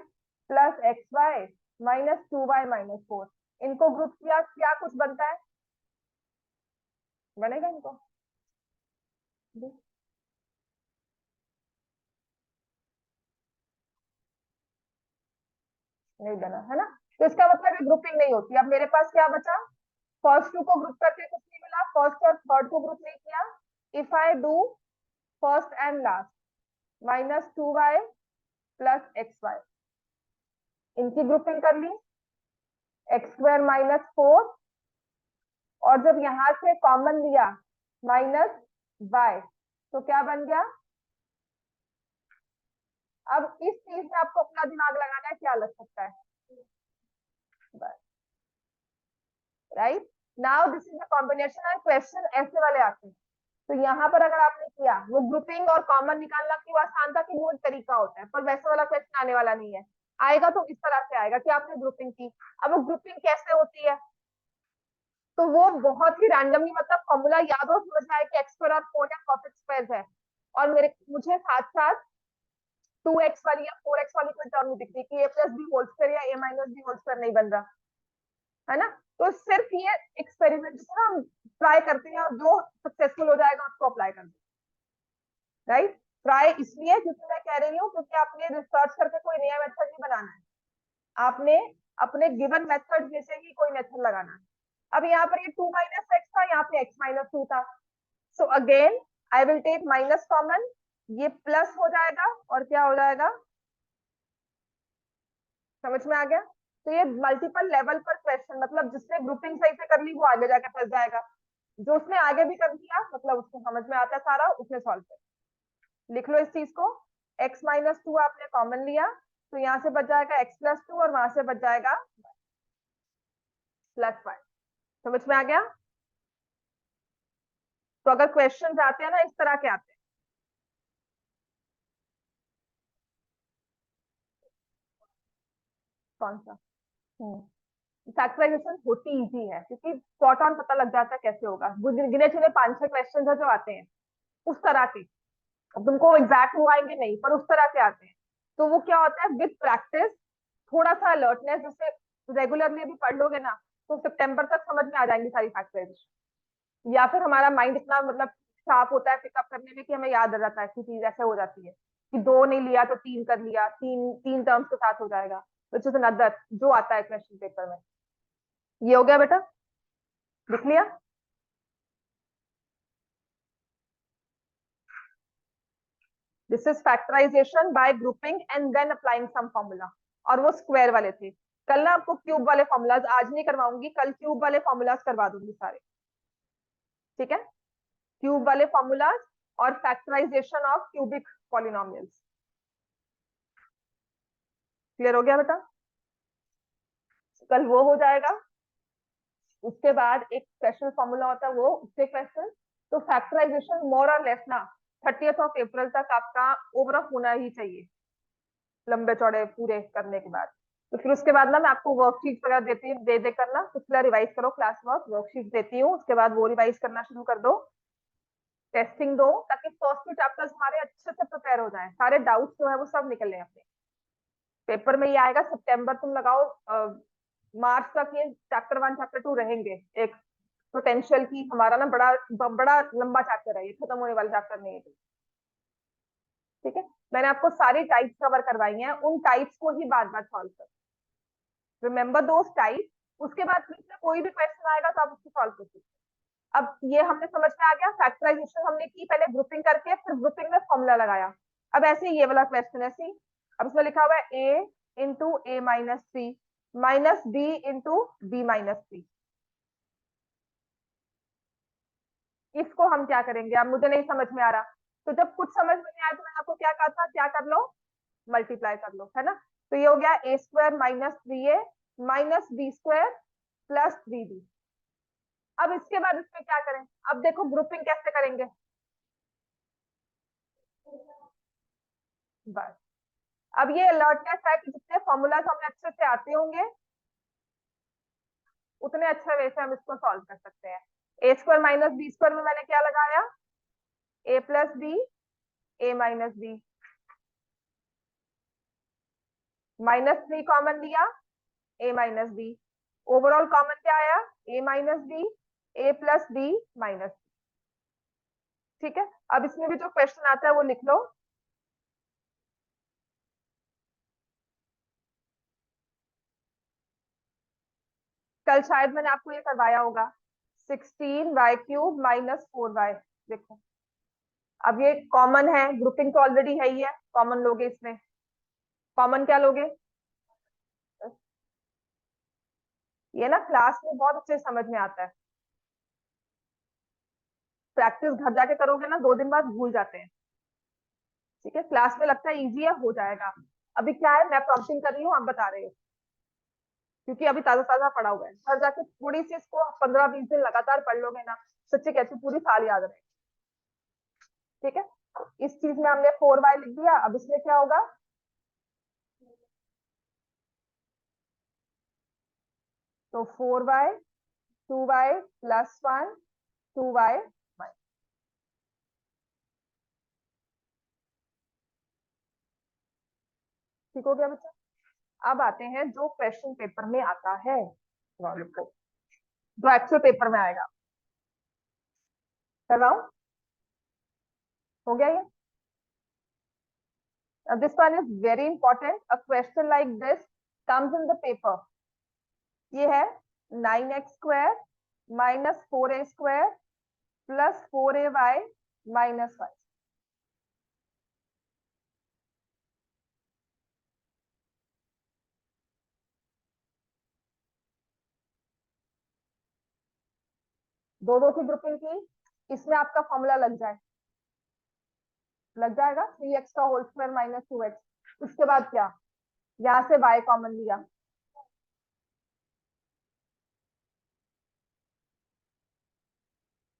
plus X Y minus 2y-4, इनको ग्रुप किया, क्या कुछ बनता है, बनेगा इनको? नहीं बना है ना, तो इसका मतलब ये ग्रुपिंग नहीं होती। अब मेरे पास क्या बचा, फर्स्ट टू को ग्रुप करके कुछ नहीं मिला, फर्स्ट और थर्ड को ग्रुप नहीं किया। If I do first and last minus 2y plus XY, इनकी ग्रुपिंग कर ली, X² - 4, और जब यहां से कॉमन लिया -y, तो क्या बन गया? अब इस चीज में आपको अपना दिमाग लगाना है, क्या लग सकता है, right. Now this is a combination and question ऐसे वाले आते हैं। तो यहाँ पर अगर आपने किया, वो ग्रुपिंग और कॉमन निकालना क्यों आसान था कि वो एक तरीका होता है, पर वैसे वाला क्वेश्चन आने वाला नहीं है। आएगा तो इस तरह से आएगा कि आपने ग्रुपिंग की। अब वो ग्रुपिंग कैसे होती है, तो वो बहुत ही रैंडमली, मतलब फॉर्मूला याद हो, समझ में आए कि एक्स स्क्वायर और 4 या कॉस स्क्वायर है, और मुझे साथ साथ 2x वाली या 4x वाली कोई टर्म नहीं दिखती कि a plus B whole square या a minus B whole square नहीं बन रहा है ना। तो सिर्फ ये एक्सपेरिमेंट जिसमें हम ट्राई करते हैं और जो सक्सेसफुल हो जाएगा उसको अप्लाई करते हैं, राइट। ट्राई इसलिए क्योंकि मैं कह रही हूँ, क्योंकि आपने रिसर्च करके कोई नया मेथड नहीं बनाना है, आपने अपने गिवन मेथड में से ही कोई मेथड लगाना है। अब यहाँ पर ये 2 - x था, यहाँ पे x-2 था, so again I will take minus common, ये प्लस हो जाएगा और क्या हो जाएगा, समझ में आ गया। तो ये मल्टीपल लेवल पर क्वेश्चन, मतलब जिसने ग्रुपिंग सही से कर ली वो आगे जाके फंस जाएगा, जो उसने आगे भी कर दिया मतलब उसको समझ में आता है सारा, उसने सॉल्व कर। लिख लो इस चीज को, x-2 आपने कॉमन लिया, तो यहाँ से बच जाएगा x+2 और वहां से बच जाएगा +5। समझ में आ गया। तो अगर क्वेश्चन आते हैं ना इस तरह के आते हैं, कौन सा, फैक्टराइजेशन होती इजी है क्योंकि स्पॉट ऑन पता लग जाता है कैसे होगा। गिने चुने 5-6 क्वेश्चन है जो आते हैं उस तरह के, अब तुमको एग्जैक्ट वो आएंगे नहीं, पर उस तरह के आते हैं। तो वो क्या होता है, विद प्रैक्टिस, थोड़ा सा अलर्टनेस, जैसे रेगुलरली अभी पढ़ लोगे ना, तो सितंबर तक समझ में आ जाएंगी सारी फैक्टराइजेशन। या फिर हमारा माइंड इतना मतलब शार्प होता है पिकअप करने में कि हमें याद आ जाता है कि चीज ऐसे हो जाती है कि 2 नहीं लिया तो 3 कर लिया, तीन तीन टर्म्स के साथ हो जाएगा, विच इज अनदर जो आता है क्वेश्चन पेपर में। ये हो गया बेटा, लिख लिया। This is factorisation by grouping and then applying some formula, और वो स्क्वायर वाले थे। कल ना आपको क्यूब वाले फॉर्मूलाज, आज नहीं करवाऊंगी, कल क्यूब वाले फॉर्मूलाज करवा दूंगी सारे, ठीक है। क्यूब वाले फॉर्मूलाज और factorization of cubic polynomials. Clear हो गया बेटा, कल वो हो जाएगा। उसके बाद एक स्पेशल फॉर्मूला होता है वो, उससे क्वेश्चन। तो फैक्टराइजेशन मोर और लेस ना 30 अप्रैल तक आपका ओवरऑल होना ही चाहिए, लंबे चौड़े पूरे करने के बाद। तो फिर उसके बाद ना मैं आपको वर्कशीट वगैरह देती दे दे करना, पिछला रिवाइज करो, क्लास वर्क वर्कशीट देती हूँ, उसके बाद वो रिवाइज करना शुरू कर दो, टेस्टिंग दो, ताकि फर्स्ट टू चैप्टर्स हमारे अच्छे से प्रिपेयर हो जाए, सारे डाउट्स जो है वो सब निकल लें अपने। पेपर में ये आएगा सितंबर, तुम लगाओ मार्च तक ये चैप्टर 1 चैप्टर 2 रहेंगे। एक पोटेंशियल की हमारा ना बड़ा बड़ा लंबा चैप्टर है, ये खत्म होने वाला चैप्टर नहीं है, ठीक है। मैंने आपको सारी टाइप्स कवर करवाई हैं, उन टाइप्स को ही बार बार सॉल्व कर, रिमेंबर दोस टाइप्स, उसके बाद फिर से कोई भी क्वेश्चन आएगा तो आप उसको सॉल्व कर सकते हैं। अब ये हमने समझ में आ गया, फैक्टराइजेशन हमने की पहले ग्रुपिंग करके, फिर ग्रुपिंग में फॉर्मूला लगाया। अब ऐसे ये वाला क्वेश्चन ऐसे ही, अब इसमें लिखा हुआ है a into a minus three minus b into b minus three. इसको हम क्या करेंगे, अब मुझे नहीं समझ में आ रहा। तो जब कुछ समझ में नहीं आया तो मैंने आपको क्या कहा था, क्या कर लो, मल्टीप्लाई कर लो, है ना। तो ये हो गया A square minus three A minus B square plus three B. अब इसके बाद इसमें क्या करें, अब देखो ग्रुपिंग कैसे करेंगे। बस अब ये अलर्टनेस है कि जितने फॉर्मूलाज हमें अच्छे से आते होंगे उतने अच्छे वे से हम इसको सॉल्व कर सकते हैं। A square minus B square में मैंने क्या लगाया, A plus B A minus B, minus three common लिया A minus B, overall common क्या आया, A minus B A plus B minus. ठीक है, अब इसमें भी जो क्वेश्चन आता है वो लिख लो। कल शायद मैंने आपको ये करवाया होगा, 16y³ माइनस 4y। देखो अब ये कॉमन है, ग्रुपिंग तो ऑलरेडी है ही है, कॉमन लोगे इसमें, कॉमन क्या लोगे, ये ना क्लास में बहुत अच्छे से समझ में आता है, प्रैक्टिस घर जाके करोगे ना 2 दिन बाद भूल जाते हैं। ठीक है, क्लास में लगता है इजी है, हो जाएगा। अभी क्या है, मैं प्रॉम्प्टिंग कर रही हूँ, आप बता रहे हो, क्योंकि अभी ताजा ताजा पढ़ा हुआ है। घर जाके थोड़ी सी इसको 15-20 दिन लगातार पढ़ लोगे ना, सच्चे कहती हूँ पूरी साल याद रहेगी। ठीक है, इस चीज में हमने 4y लिख दिया। अब इसमें क्या होगा, तो 4y 2y प्लस 1 2y। ठीक हो गया बच्चा। अब आते हैं जो क्वेश्चन पेपर में आता है, जो एक्चुअल पेपर में आएगा, करवाओ, हो गया ये। This one is very important, a question like this comes in the paper. ये है 9x² minus 4a² plus 4ay minus 5। दो दो की ग्रुपिंग की, इसमें आपका फॉर्मूला लग जाए, लग जाएगा 3x का होल स्क्वायर माइनस 2x। उसके बाद क्या, यहां से y कॉमन लिया,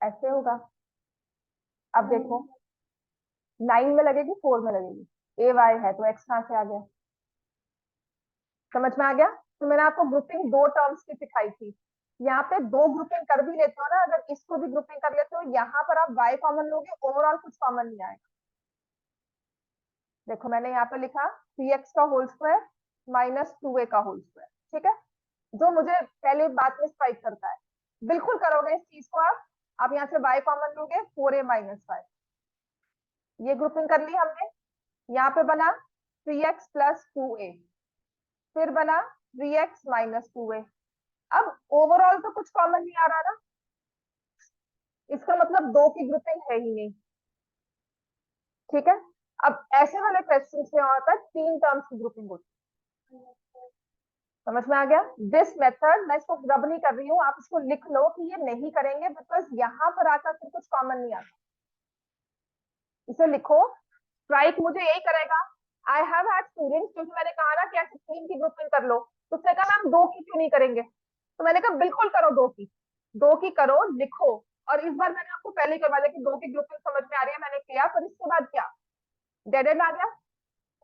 ऐसे होगा। अब देखो 9 में लगेगी 4 में लगेगी, ए वाई है तो x कहां से आ गया, समझ में आ गया। तो मैंने आपको ग्रुपिंग दो टर्म्स की सिखाई थी, यहाँ पे दो ग्रुपिंग कर भी लेते हो ना, अगर इसको भी ग्रुपिंग कर लेते हो, यहाँ पर आप y कॉमन लोगे, ओवरऑल कुछ कॉमन नहीं आएगा। देखो मैंने यहाँ पे लिखा 3x का होल स्क्वायर माइनस 2a का होल स्क्वायर। ठीक है, जो मुझे पहले बात में स्ट्राइक करता है, बिल्कुल करोगे इस चीज को आप यहाँ से y कॉमन लोगे 4a माइनस 5। ये ग्रुपिंग कर ली हमने, यहाँ पे बना 3x प्लस 2a, फिर बना 3x माइनस 2a। अब ओवरऑल तो कुछ कॉमन नहीं आ रहा ना, इसका मतलब दो की ग्रुपिंग है ही नहीं। ठीक है, अब ऐसे वाले क्वेश्चन में होता है 3 टर्म्स की ग्रुपिंग होती है। समझ में आ गया, दिस मेथड, मैं इसको रब नहीं कर रही हूँ, आप इसको लिख लो कि ये नहीं करेंगे, बिकॉज यहाँ पर आकर फिर कुछ कॉमन नहीं आता। इसे लिखो, स्ट्राइक मुझे यही करेगा। आई हैव हैड स्टूडेंट्स, क्योंकि मैंने कहा ना कि ऐसे 3 की ग्रुपिंग कर लो, तो उसने कहा मैम 2 की क्यों नहीं करेंगे, तो मैंने कहा बिल्कुल करो, 2 की, 2 की करो, लिखो। और इस बार मैंने आपको पहले ही करवा दिया कि 2 की ग्रुपिंग समझ में आ रही है, मैंने किया, पर इसके बाद क्या, डेड एंड आ गया,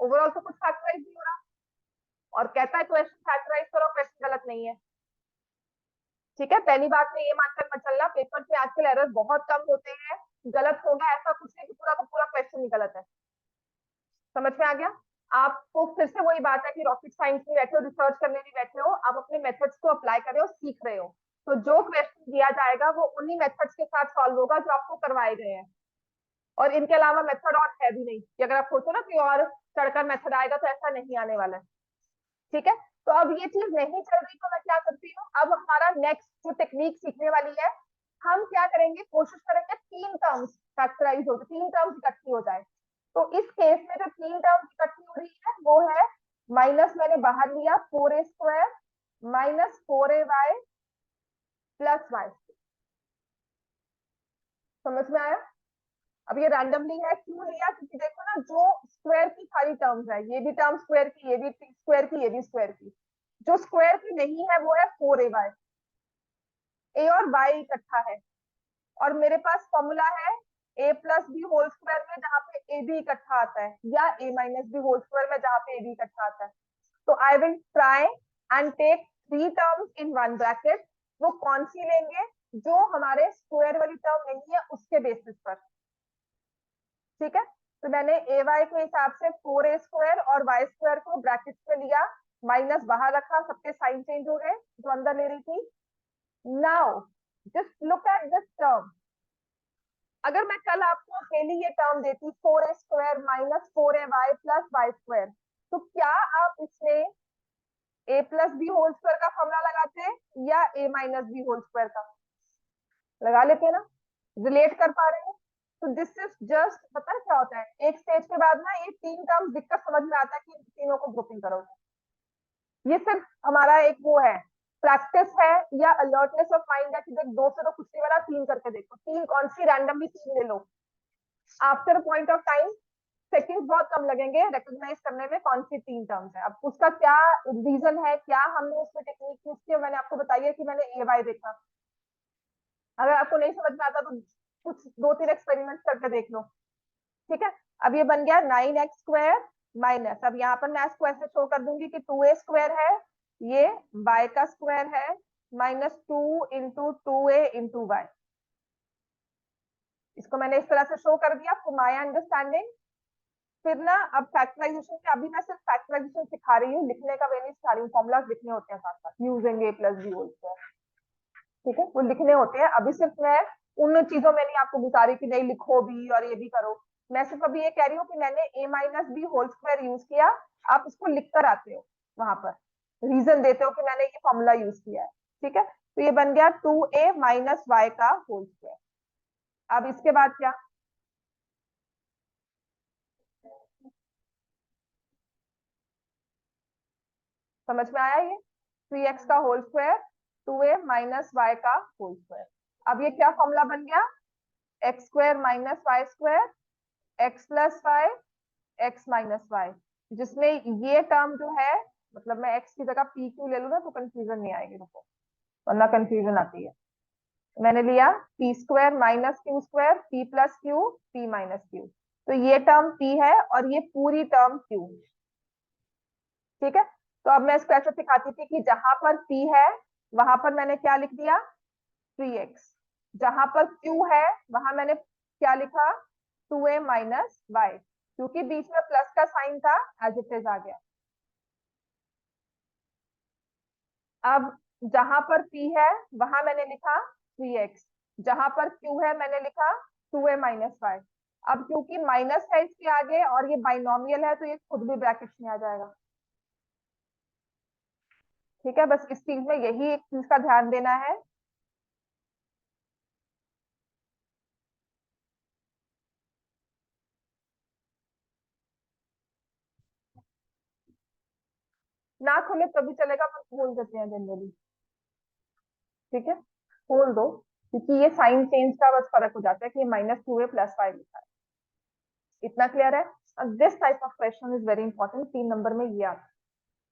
ओवरऑल तो कुछ फैक्टराइज नहीं हो रहा। और कहता है क्वेश्चन फैक्टराइज करो, क्वेश्चन गलत नहीं है। ठीक है, पहली बात में ये मानकर मत चलना, पेपर में आजकल एरर बहुत कम होते हैं, गलत होगा ऐसा कुछ नहीं कि पूरा का पूरा क्वेश्चन ही गलत है। समझ में आ गया। आपको फिर से वही बात है कि रॉकेट साइंस में बैठे हो, रिसर्च करने नहीं बैठे हो, आप अपने मेथड्स को अप्लाई कर रहे हो, सीख रहे हो। तो जो क्वेश्चन दिया जाएगा वो उन्हीं मेथड्स के साथ सॉल्व होगा जो आपको करवाए गए हैं, और इनके अलावा मेथड और है भी नहीं कि अगर आप सोचो ना कि और चढ़कर मेथड आएगा, तो ऐसा नहीं आने वाला है। ठीक है, तो अब ये चीज नहीं चल रही तो मैं क्या करती हूँ, अब हमारा नेक्स्ट जो टेक्निक सीखने वाली है, हम क्या करेंगे, कोशिश करेंगे तीन टर्म्स फैक्टराइज हो, तीन टर्म्स इकट्ठी हो जाए। तो इस केस में जो तीन टर्म्स इकट्ठी हो रही है वो है, माइनस मैंने बाहर लिया 4a² minus 4ay plus Y. समझ में आया? अब ये रैंडमली है, क्यों लिया, क्योंकि देखो ना, जो स्क्वायर की सारी टर्म्स है, ये भी टर्म स्क्वायर की, ये भी स्क्वायर की, ये भी स्क्वायर की, जो स्क्वायर की नहीं है वो है 4ay। ए और वाई इकट्ठा है, और मेरे पास फॉर्मूला है a plus B whole square में जहां पे ए बी इकट्ठा आता है, या ए माइनस बी होल स्क्वायर में जहां पे ए बी इकट्ठा आता है। तो I will try and take three terms in one bracket. वो कौन सी लेंगे, जो हमारे स्क्वायर वाली टर्म नहीं है उसके बेसिस पर। ठीक है, तो मैंने ए वाई के हिसाब से 4a² और y² को ब्रैकेट में लिया, माइनस बाहर रखा, सबके साइन चेंज हो गए जो अंदर ले रही थी। Now just look at this term. अगर मैं कल आपको अकेली ये टर्म देती 4a² minus 4ay plus y², तो क्या आप इसमें ए प्लस बी होल स्क्वायर का फॉर्मूला लगाते हैं, या ए माइनस बी होल स्क्वायर का? लगा लेते हैं ना, रिलेट कर पा रहे हैं। तो दिस इज जस्ट, पता है क्या होता है, एक स्टेज के बाद ना ये तीन टर्म्स दिक्कत समझ में आता है कि इन तीनों को ग्रुपिंग करोगे। ये सिर्फ हमारा एक वो है, प्रैक्टिस है, या अलर्टनेस ऑफ माइंड है कि देख, दो से तो कुछ नहीं बना, तीन करके देखो, तीन कौन सी, रैंडमली तीन ले लो। After point of time seconds बहुत कम लगेंगे रिकॉग्नाइज करने में कौन सी तीन टर्म्स है। अब उसका क्या रीजन है, क्या हमने उसमें टेक्निक यूज की, मैंने आपको बताई है कि मैंने ए वाई देखा। अगर आपको नहीं समझ में आता तो कुछ दो तीन एक्सपेरिमेंट करके देख लो। ठीक है, अब ये बन गया 9x² माइनस, अब यहाँ पर मैं इसको ऐसे शो कर दूंगी कि 2a² है, ये y का स्क्वायर है, माइनस 2 × 2a × y। इसको मैंने इस तरह से शो कर दिया फॉर माय अंडरस्टैंडिंग। फिर ना, अब फैक्टराइजेशन के, अभी मैं सिर्फ फैक्टराइजेशन सिखा रही हूँ, लिखने का वे नहीं सिखा रही हूँ, फॉर्मुलाज लिखने होते हैं साथ साथ, using a plus B whole square. ठीक है, वो लिखने होते हैं। अभी सिर्फ मैं उन चीजों में नहीं आपको बता रही कि नहीं लिखो भी और ये भी करो, मैं सिर्फ अभी ये कह रही हूँ कि मैंने A minus B whole square use किया, आप इसको लिख कर आते हो, वहां पर रीजन देते हो कि मैंने ये फॉर्मूला यूज किया है। ठीक है, तो ये बन गया 2a माइनस वाई का होल स्क्वायर। अब इसके बाद क्या, समझ में आया? ये 3x का whole square, 2a minus y का होल स्क्वायर। अब ये क्या फॉर्मूला बन गया, x² minus y², x plus y, x minus y, जिसमें ये टर्म जो है, मतलब मैं x की जगह p क्यू ले लूँ ना तो कंफ्यूजन नहीं आएगी, रुको, वरना कंफ्यूजन आती है। मैंने लिया p² minus q² p plus Q p minus Q, तो ये टर्म p है और ये पूरी टर्म q। ठीक है, तो अब मैं इसको ऐसे सिखाती थी कि जहां पर p है वहां पर मैंने क्या लिख दिया, 3x, जहां पर q है वहां मैंने क्या लिखा, 2a माइनस वाई, क्योंकि बीच में प्लस का साइन था, एज इट इज आ गया। अब जहां पर p है वहां मैंने लिखा 3x, जहां पर q है मैंने लिखा 2a माइनस वाई। अब क्योंकि माइनस है इसके आगे और ये बाइनोमियल है, तो ये खुद भी ब्रैकेट्स में आ जाएगा। ठीक है, बस इस चीज में यही एक चीज का ध्यान देना है। ना खोले तो भी चलेगा, पर खोल देते हैं जनरली। ठीक है, खोल दो, क्योंकि ये साइन चेंज का बस फर्क हो जाता है कि माइनस 2a प्लस वाई लिखा है। इतना क्लियर है? This type of question is very important, 3 number में ये आता है,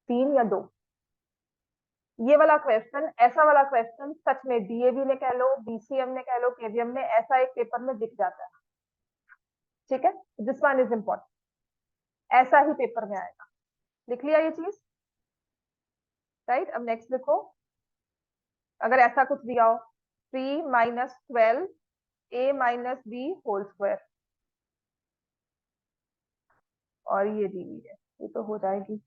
3 या 2। ये वाला क्वेश्चन, ऐसा वाला क्वेश्चन सच में डीएवी में कह लो, बीसीएम में कह लो, केवीएम में, ऐसा एक पेपर में दिख जाता है। ठीक है, दिस वन इज इंपॉर्टेंट, ऐसा ही पेपर में आएगा। लिख लिया ये चीज, राइट? अब नेक्स्ट लिखो, अगर ऐसा कुछ दिया हो, 3 - 12 a minus B whole square, और ये दी हुई है, ये तो हो जाएगी।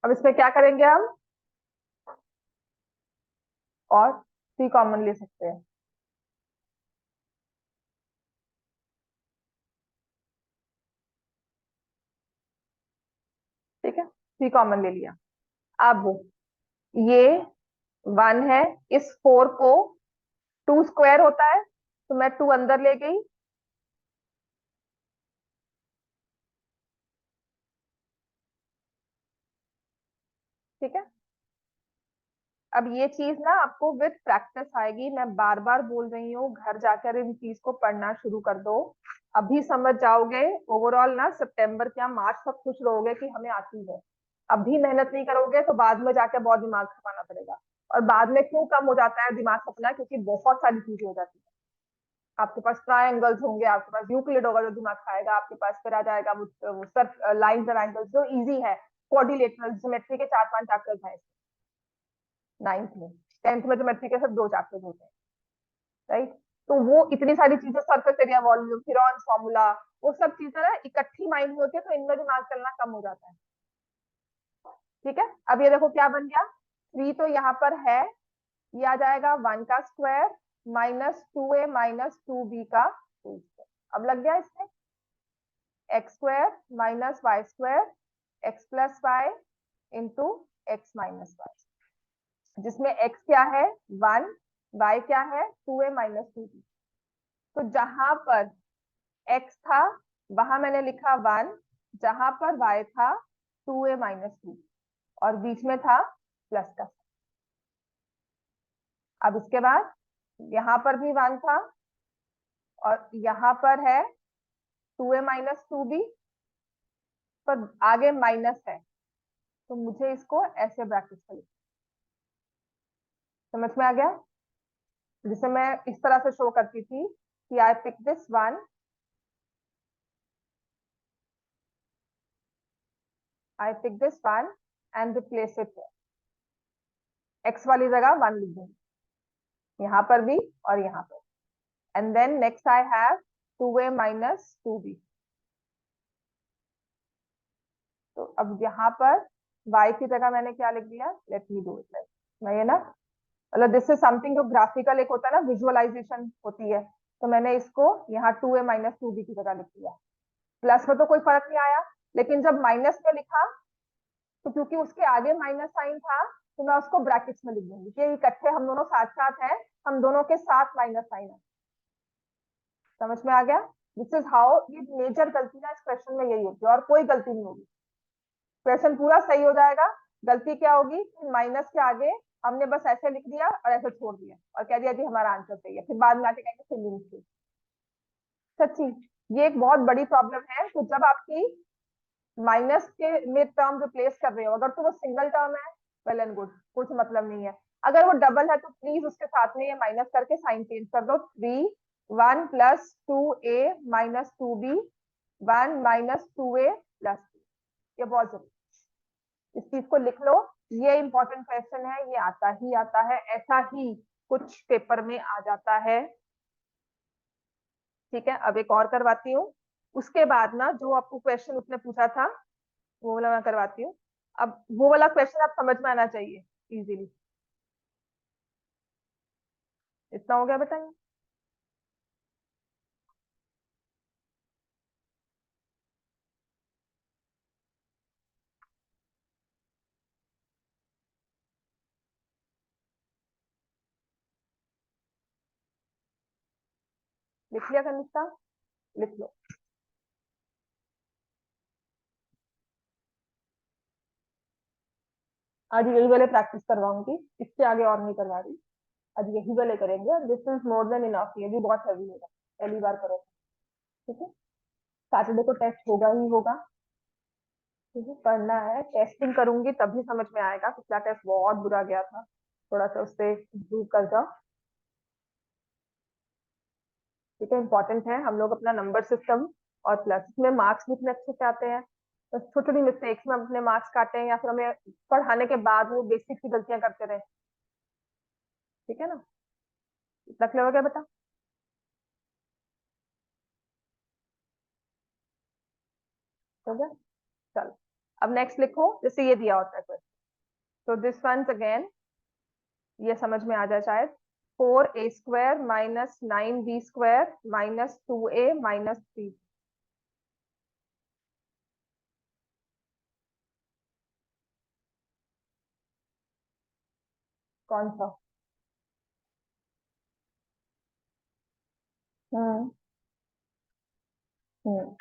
अब इसमें क्या करेंगे हम, और सी कॉमन ले सकते हैं। ठीक है, सी कॉमन ले लिया। अब ये 1 है, इस 4 को 2 स्क्वायर होता है, तो मैं 2 अंदर ले गई। ठीक है, अब ये चीज ना आपको विद प्रैक्टिस आएगी, मैं बार बार बोल रही हूँ, घर जाकर इन चीज को पढ़ना शुरू कर दो। अभी समझ जाओगे, ओवरऑल ना सितंबर या मार्च तक खुश रहोगे कि हमें आती है। अभी मेहनत नहीं करोगे तो बाद में जाके बहुत दिमाग खपाना पड़ेगा। और बाद में क्यों कम हो जाता है दिमाग खपना, क्योंकि बहुत सारी चीजें हो जाती है। आपके पास ट्रायंगल्स होंगे, आपके पास यूक्लिड होगा जो दिमाग खाएगा, आपके पास फिर आ जाएगा वो सर्फ लाइंस और एंगल्स जो इजी है। कोऑर्डिनेटर्स, ज्योमेट्री के 4-5 चैप्टर्स हैं 9th में। 10th में ज्योमेट्री के सिर्फ 2 चैप्टर्स होते हैं, राइट। तो वो इतनी सारी चीजें, सरफेस एरिया, वॉल्यूम, फिरॉन फॉर्मूला, वो सब चीजें ना इकट्ठी माइंड में होती है, तो इनमें दिमाग चलना कम हो जाता है। ठीक है, अब ये देखो क्या बन गया, 3 तो यहाँ पर है, ये आ जाएगा 1 का square minus 2a minus 2b का होल स्क्वायर। अब लग गया इसमें, x square minus y square x plus y into x minus y, जिसमें x क्या है 1, y क्या है 2a माइनस 2b। तो जहां पर x था वहां मैंने लिखा 1, जहां पर y था 2a माइनस 2, और बीच में था प्लस का। अब इसके बाद यहाँ पर भी 1 था, और यहाँ पर है 2a माइनस 2b, पर आगे माइनस है, तो मुझे इसको ऐसे ब्रैकेट में लिखना। समझ में आ गया, जिसे मैं इस तरह से शो करती थी कि I pick this 1, I pick this 1 and replace it, x वाली जगह 1 लिख दूंगी, यहाँ पर भी और यहाँ पर। And then next I have 2a minus 2b। तो अब यहाँ पर y की जगह मैंने क्या लिख दिया, लेट मी डू इट, मैं ये ना, मतलब दिस इज समथिंग जो ग्राफिकल एक होता है ना, विजुअलाइजेशन होती है, तो मैंने इसको यहाँ 2a माइनस 2b की जगह लिख दिया। प्लस में तो कोई फर्क नहीं आया, लेकिन जब माइनस में लिखा तो क्योंकि उसके आगे माइनस साइन था, तो मैं उसको ब्रैकेट्स में लिख दूंगी कि इकट्ठे हम दोनों साथ साथ हैं, हम दोनों के साथ माइनस साइन है। समझ में आ गया, दिस इज हाउ। ये मेजर गलती ना इस क्वेश्चन में यही होती है, और कोई गलती नहीं होगी, क्वेश्चन पूरा सही हो जाएगा। गलती क्या होगी कि माइनस के आगे हमने बस ऐसे लिख दिया और ऐसे छोड़ दिया और कह दिया कि हमारा आंसर सही है, फिर बाद में आके कहेंगे फिलिंग थी। सच्ची, ये एक बहुत बड़ी प्रॉब्लम है। तो जब आपकी माइनस के में टर्म रिप्लेस कर रहे हो, अगर तो वो सिंगल टर्म है, वेल एंड गुड, कुछ मतलब नहीं है। अगर वो डबल है तो प्लीज उसके साथ में ये माइनस करके साइन चेंज कर दो, 1 plus 2a minus 2b, 1 minus 2a plus 2, ये बहुत जरूरी, इस चीज को लिख लो। ये इंपॉर्टेंट क्वेश्चन है, ये आता ही आता है, ऐसा ही कुछ पेपर में आ जाता है। ठीक है, अब एक और करवाती हूँ, उसके बाद ना जो आपको क्वेश्चन उसने पूछा था वो वाला मैं करवाती हूँ। अब वो वाला क्वेश्चन आप समझ में आना चाहिए इजीली। इतना हो गया बेटा, ये लिख लिया कनिष्ठा, लिख लो। आज यही वाले प्रैक्टिस करवाऊंगी, इससे आगे और नहीं करवा रही, आज यही वाले करेंगे। This is more than enough, ये भी बहुत हैवी होगा, पहली बार करो। ठीक है, सैटरडे को टेस्ट होगा ही होगा। ठीक है, पढ़ना है, टेस्टिंग करूंगी तभी समझ में आएगा। पिछला टेस्ट बहुत बुरा गया था, थोड़ा सा उससे इम्प्रूव कर जाओ। ठीक है, इंपॉर्टेंट है, हम लोग अपना नंबर सिस्टम और प्लस में मार्क्स भी इतने अच्छे से आते हैं, बस छोटी छोटी मिस्टेक्स में हम अपने मार्क्स काटे हैं, या फिर हमें पढ़ाने के बाद वो बेसिक सी गलतियां करते रहे। ठीक है ना, इतना क्लियर हो गया बेटा। हो गया, चलो। अब नेक्स्ट लिखो, जैसे ये दिया होता है क्वेश्चन, तो दिस वंस अगेन, ये समझ में आ जाए शायद। 4a² minus 9b² minus 2a minus 3। कौन सा? हम्म। हम्म।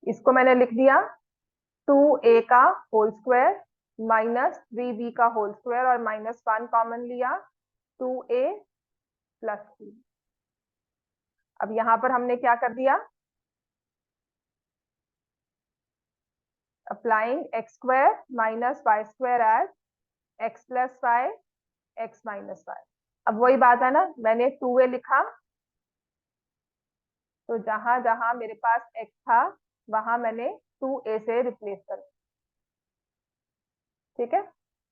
इसको मैंने लिख दिया 2a का होल स्क्वायर माइनस 3b का होल स्क्वायर और माइनस 1 कॉमन लिया, 2a प्लस 3। अब यहां पर हमने क्या कर दिया, applying x² minus y² as x+5 x-5। अब वही बात है ना, मैंने 2a लिखा, तो जहां जहां मेरे पास x था वहां मैंने 2a से रिप्लेस कर दिया। ठीक है,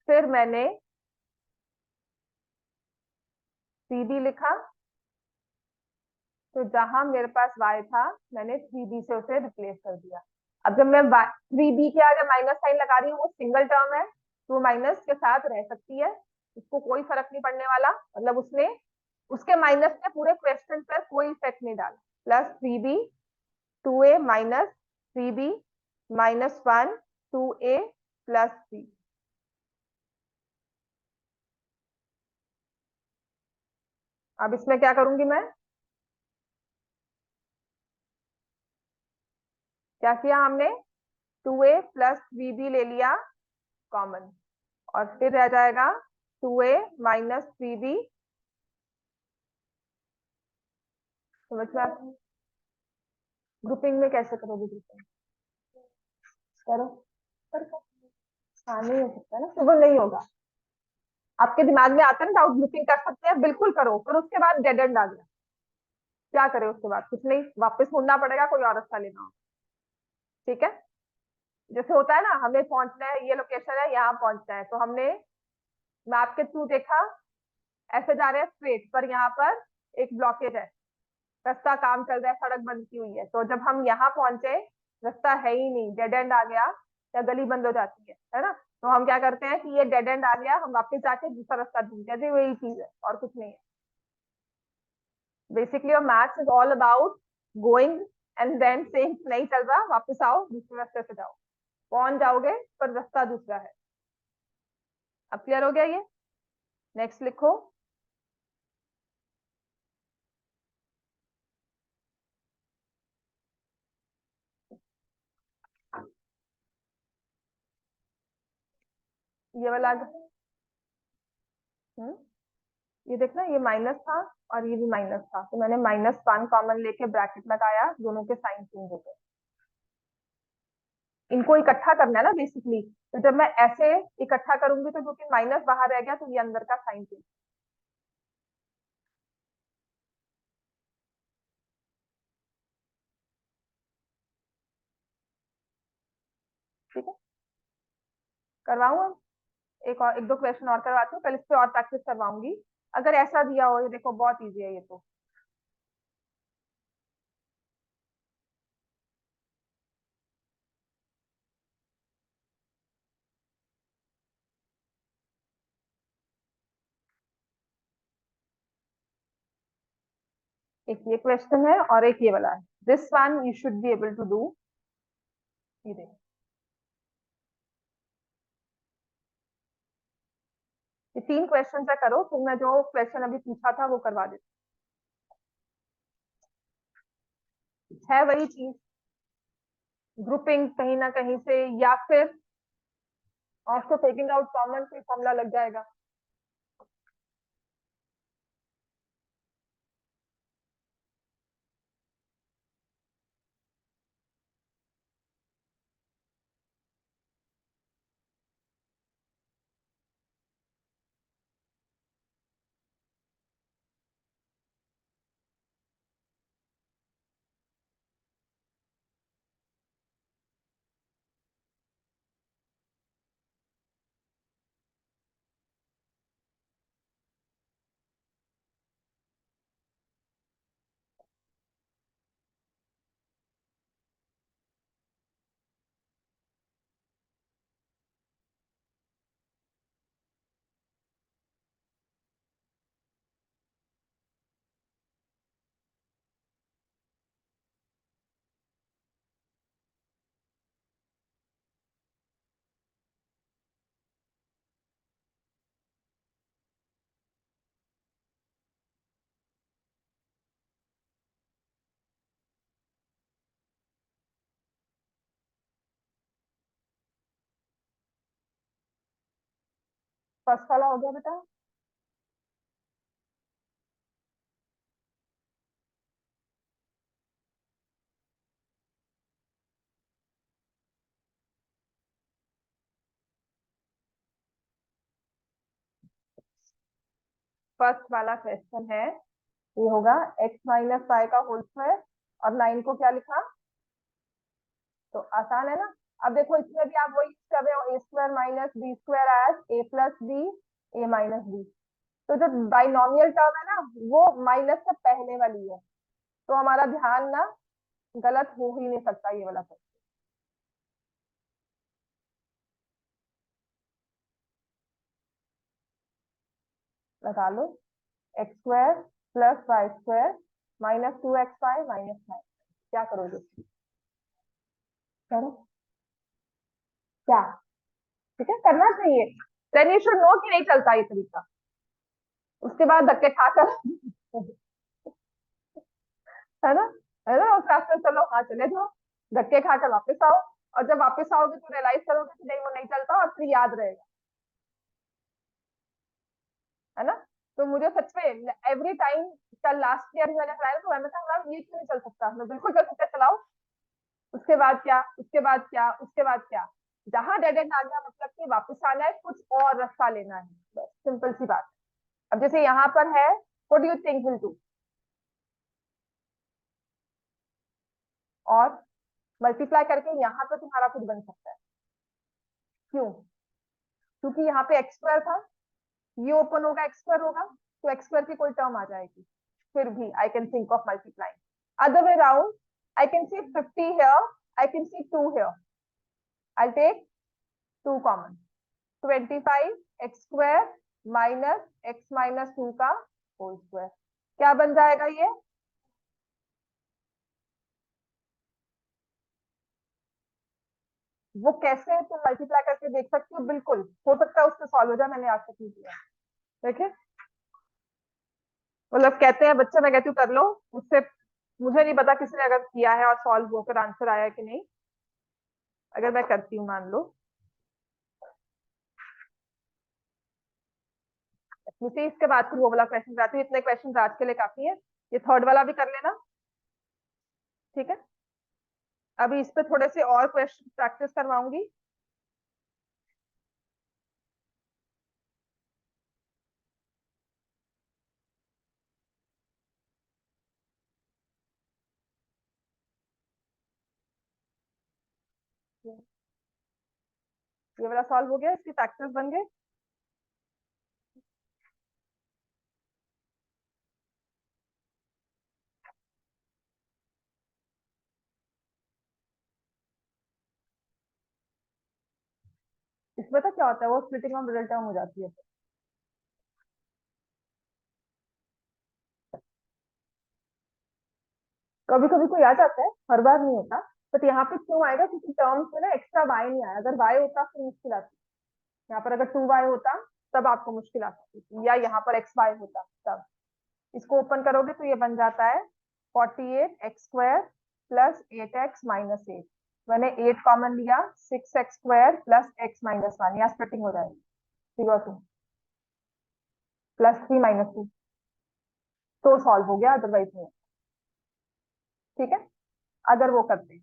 फिर मैंने 3b लिखा, तो जहां मेरे पास y था मैंने 3b से उसे रिप्लेस कर दिया। अब जब मैं 3b के आगे माइनस साइन लगा रही हूँ, वो सिंगल टर्म है तो माइनस के साथ रह सकती है, उसको कोई फर्क नहीं पड़ने वाला, मतलब उसने उसके माइनस ने पूरे क्वेश्चन पर कोई इफेक्ट नहीं डाला। Plus 3b, 2a minus 3b minus 1, 2a plus 3। अब इसमें क्या करूंगी मैं, क्या किया हमने, 2a प्लस 3b ले लिया कॉमन, और फिर रह जाएगा 2a माइनस 3b। समझ में ग्रुपिंग में कैसे करोगे, ग्रुपिंग करो, करो। हाँ, नहीं हो सकता ना, तो वो नहीं होगा। आपके दिमाग में आता है ना डाउट, ग्रुपिंग कर सकते हैं, बिल्कुल करो, पर उसके बाद डेड एंड आ गया, क्या करे उसके बाद, कुछ नहीं, वापस मुड़ना पड़ेगा, कोई और रास्ता लेना होगा। ठीक है, जैसे होता है ना, हमें पहुंचना है, ये लोकेशन है, यहाँ पहुंचना है, तो हमने मैप के थ्रू देखा, ऐसे जा रहे हैं स्ट्रेट, पर यहाँ पर एक ब्लॉकेज है, रास्ता काम चल रहा है, सड़क बंद की हुई है, तो जब हम यहाँ पहुंचे, रास्ता है ही नहीं, डेड एंड आ गया, या गली बंद हो जाती है ना, तो हम क्या करते हैं कि ये डेड एंड आ गया, हम वापस जाके दूसरा रास्ता ढूंढते हैं, तो वही चीज है और कुछ नहीं है। बेसिकली और maths is all about going and then saying नहीं चल रहा, वापस आओ, दूसरे रास्ते से जाओ, पहुंच जाओगे पर रास्ता दूसरा है। अब क्लियर हो गया ये, नेक्स्ट लिखो। ये वाला हम्म, ये देखना, ये माइनस था और ये भी माइनस था, तो मैंने -1 कॉमन लेके ब्रैकेट लगाया, दोनों के साइन चेंज हो गए। इनको इकट्ठा करना है ना बेसिकली, तो जब मैं ऐसे इकट्ठा करूंगी तो जो कि माइनस बाहर रह गया, तो ये अंदर का साइन चेंज। ठीक है, करवाऊँ अब, एक और एक दो क्वेश्चन और करवाती हूँ, कल इस पे और प्रैक्टिस करवाऊंगी। अगर ऐसा दिया हो, ये देखो बहुत इजी है ये तो। एक ये क्वेश्चन है और एक ये वाला है, this one you should be able to do. ये देखो, ये 3 क्वेश्चन है, करो, फिर मैं जो क्वेश्चन अभी पूछा था वो करवा देती है, वही चीज, ग्रुपिंग कहीं ना कहीं से, या फिर ऑल्सो टेकिंग आउट कॉमन, कोई फॉर्मूला लग जाएगा। फर्स्ट वाला हो गया बेटा। फर्स्ट वाला क्वेश्चन है, ये होगा x-y का होल स्क्वायर, और 9 को क्या लिखा, तो आसान है ना। अब देखो इसमें भी आप वही कर रहे हो, A square minus B square as A plus B A minus B. तो जो बाइनोमियल टर्म है ना, वो माइनस से पहले वाली है, तो हमारा ध्यान ना गलत हो ही नहीं सकता ये वाला क्वेश्चन। लगा लो, X square plus Y square minus 2xy minus 9। क्या करोगे, करो क्या, ठीक है करना चाहिए। देन यू शुड नो कि नहीं चलता ये तरीका। उसके बाद धक्के खाकर है ना, है ना, उस रास्ते चलो, हाँ चले जाओ, धक्के खाकर वापस आओ, और जब वापस आओगे तो रियलाइज करोगे कि नहीं वो नहीं चलता, और फिर याद रहेगा, है ना। तो मुझे सच में एवरी टाइम, कल लास्ट ईयर मैंने कराया तो मैंने कहा मैम ये क्यों नहीं चल सकता, मैं बिल्कुल चल सकता, चलाओ। उसके बाद क्या, उसके बाद क्या, उसके बाद क्या, जहां डेड एंड आ गया मतलब कि वापस आना है, कुछ और रास्ता लेना है, बस सिंपल सी बात। अब जैसे यहाँ पर है, what do you think will do, और मल्टीप्लाई करके यहाँ पे तुम्हारा कुछ बन सकता है। क्यों, क्योंकि यहाँ पे एक्स स्क्वायर था, ये ओपन होगा एक्स स्क्वायर होगा, तो एक्स स्क्वायर की कोई टर्म आ जाएगी, फिर भी I can think of multiplying. Other way round, I can see 50 here, I can see 2 here, I take 2 common, 25 x square minus x minus 2 का होल स्क्वायर, क्या बन जाएगा ये, वो कैसे तुम मल्टीप्लाई करके देख सकते हो, बिल्कुल हो सकता है उससे सॉल्व हो जाए, मैंने आज तक नहीं किया। देखे, मतलब कहते हैं बच्चे, मैं कहती हूँ कर लो, उससे मुझे नहीं पता किसी ने अगर किया है और सॉल्व होकर आंसर आया कि नहीं। अगर मैं करती हूँ मान लो, मुझे इसके बाद फिर वो वाला क्वेश्चन आती है, इतने क्वेश्चन आज के लिए काफी है, ये थर्ड वाला भी कर लेना, ठीक है। अभी इस पे थोड़े से और क्वेश्चन प्रैक्टिस करवाऊंगी। ये वाला सॉल्व हो गया, इसकी प्रैक्टिस बन गए। इसमें तो क्या होता है, वो स्प्लिटिंग ऑफ मिडिल टर्म हो जाती है। कभी कभी कोई आ जाता है, हर बार नहीं होता, बट यहाँ पे क्यों आएगा, क्योंकि टर्म्स में ना एक्स्ट्रा वाई नहीं आया, अगर वाई होता फिर मुश्किल आती। यहाँ पर अगर 2y होता तब आपको मुश्किल आ सकती थी, या यहाँ पर xy होता तब। इसको ओपन करोगे तो ये बन जाता है 48 x square plus 8x minus 8। मैंने 8 कॉमन लिया, 6x square plus x minus 1, यहाँ स्प्लिटिंग हो जाएगी, 0 2 प्लस 3 माइनस 2, तो सॉल्व हो गया, अदरवाइज नहीं। ठीक है, अगर वो करते,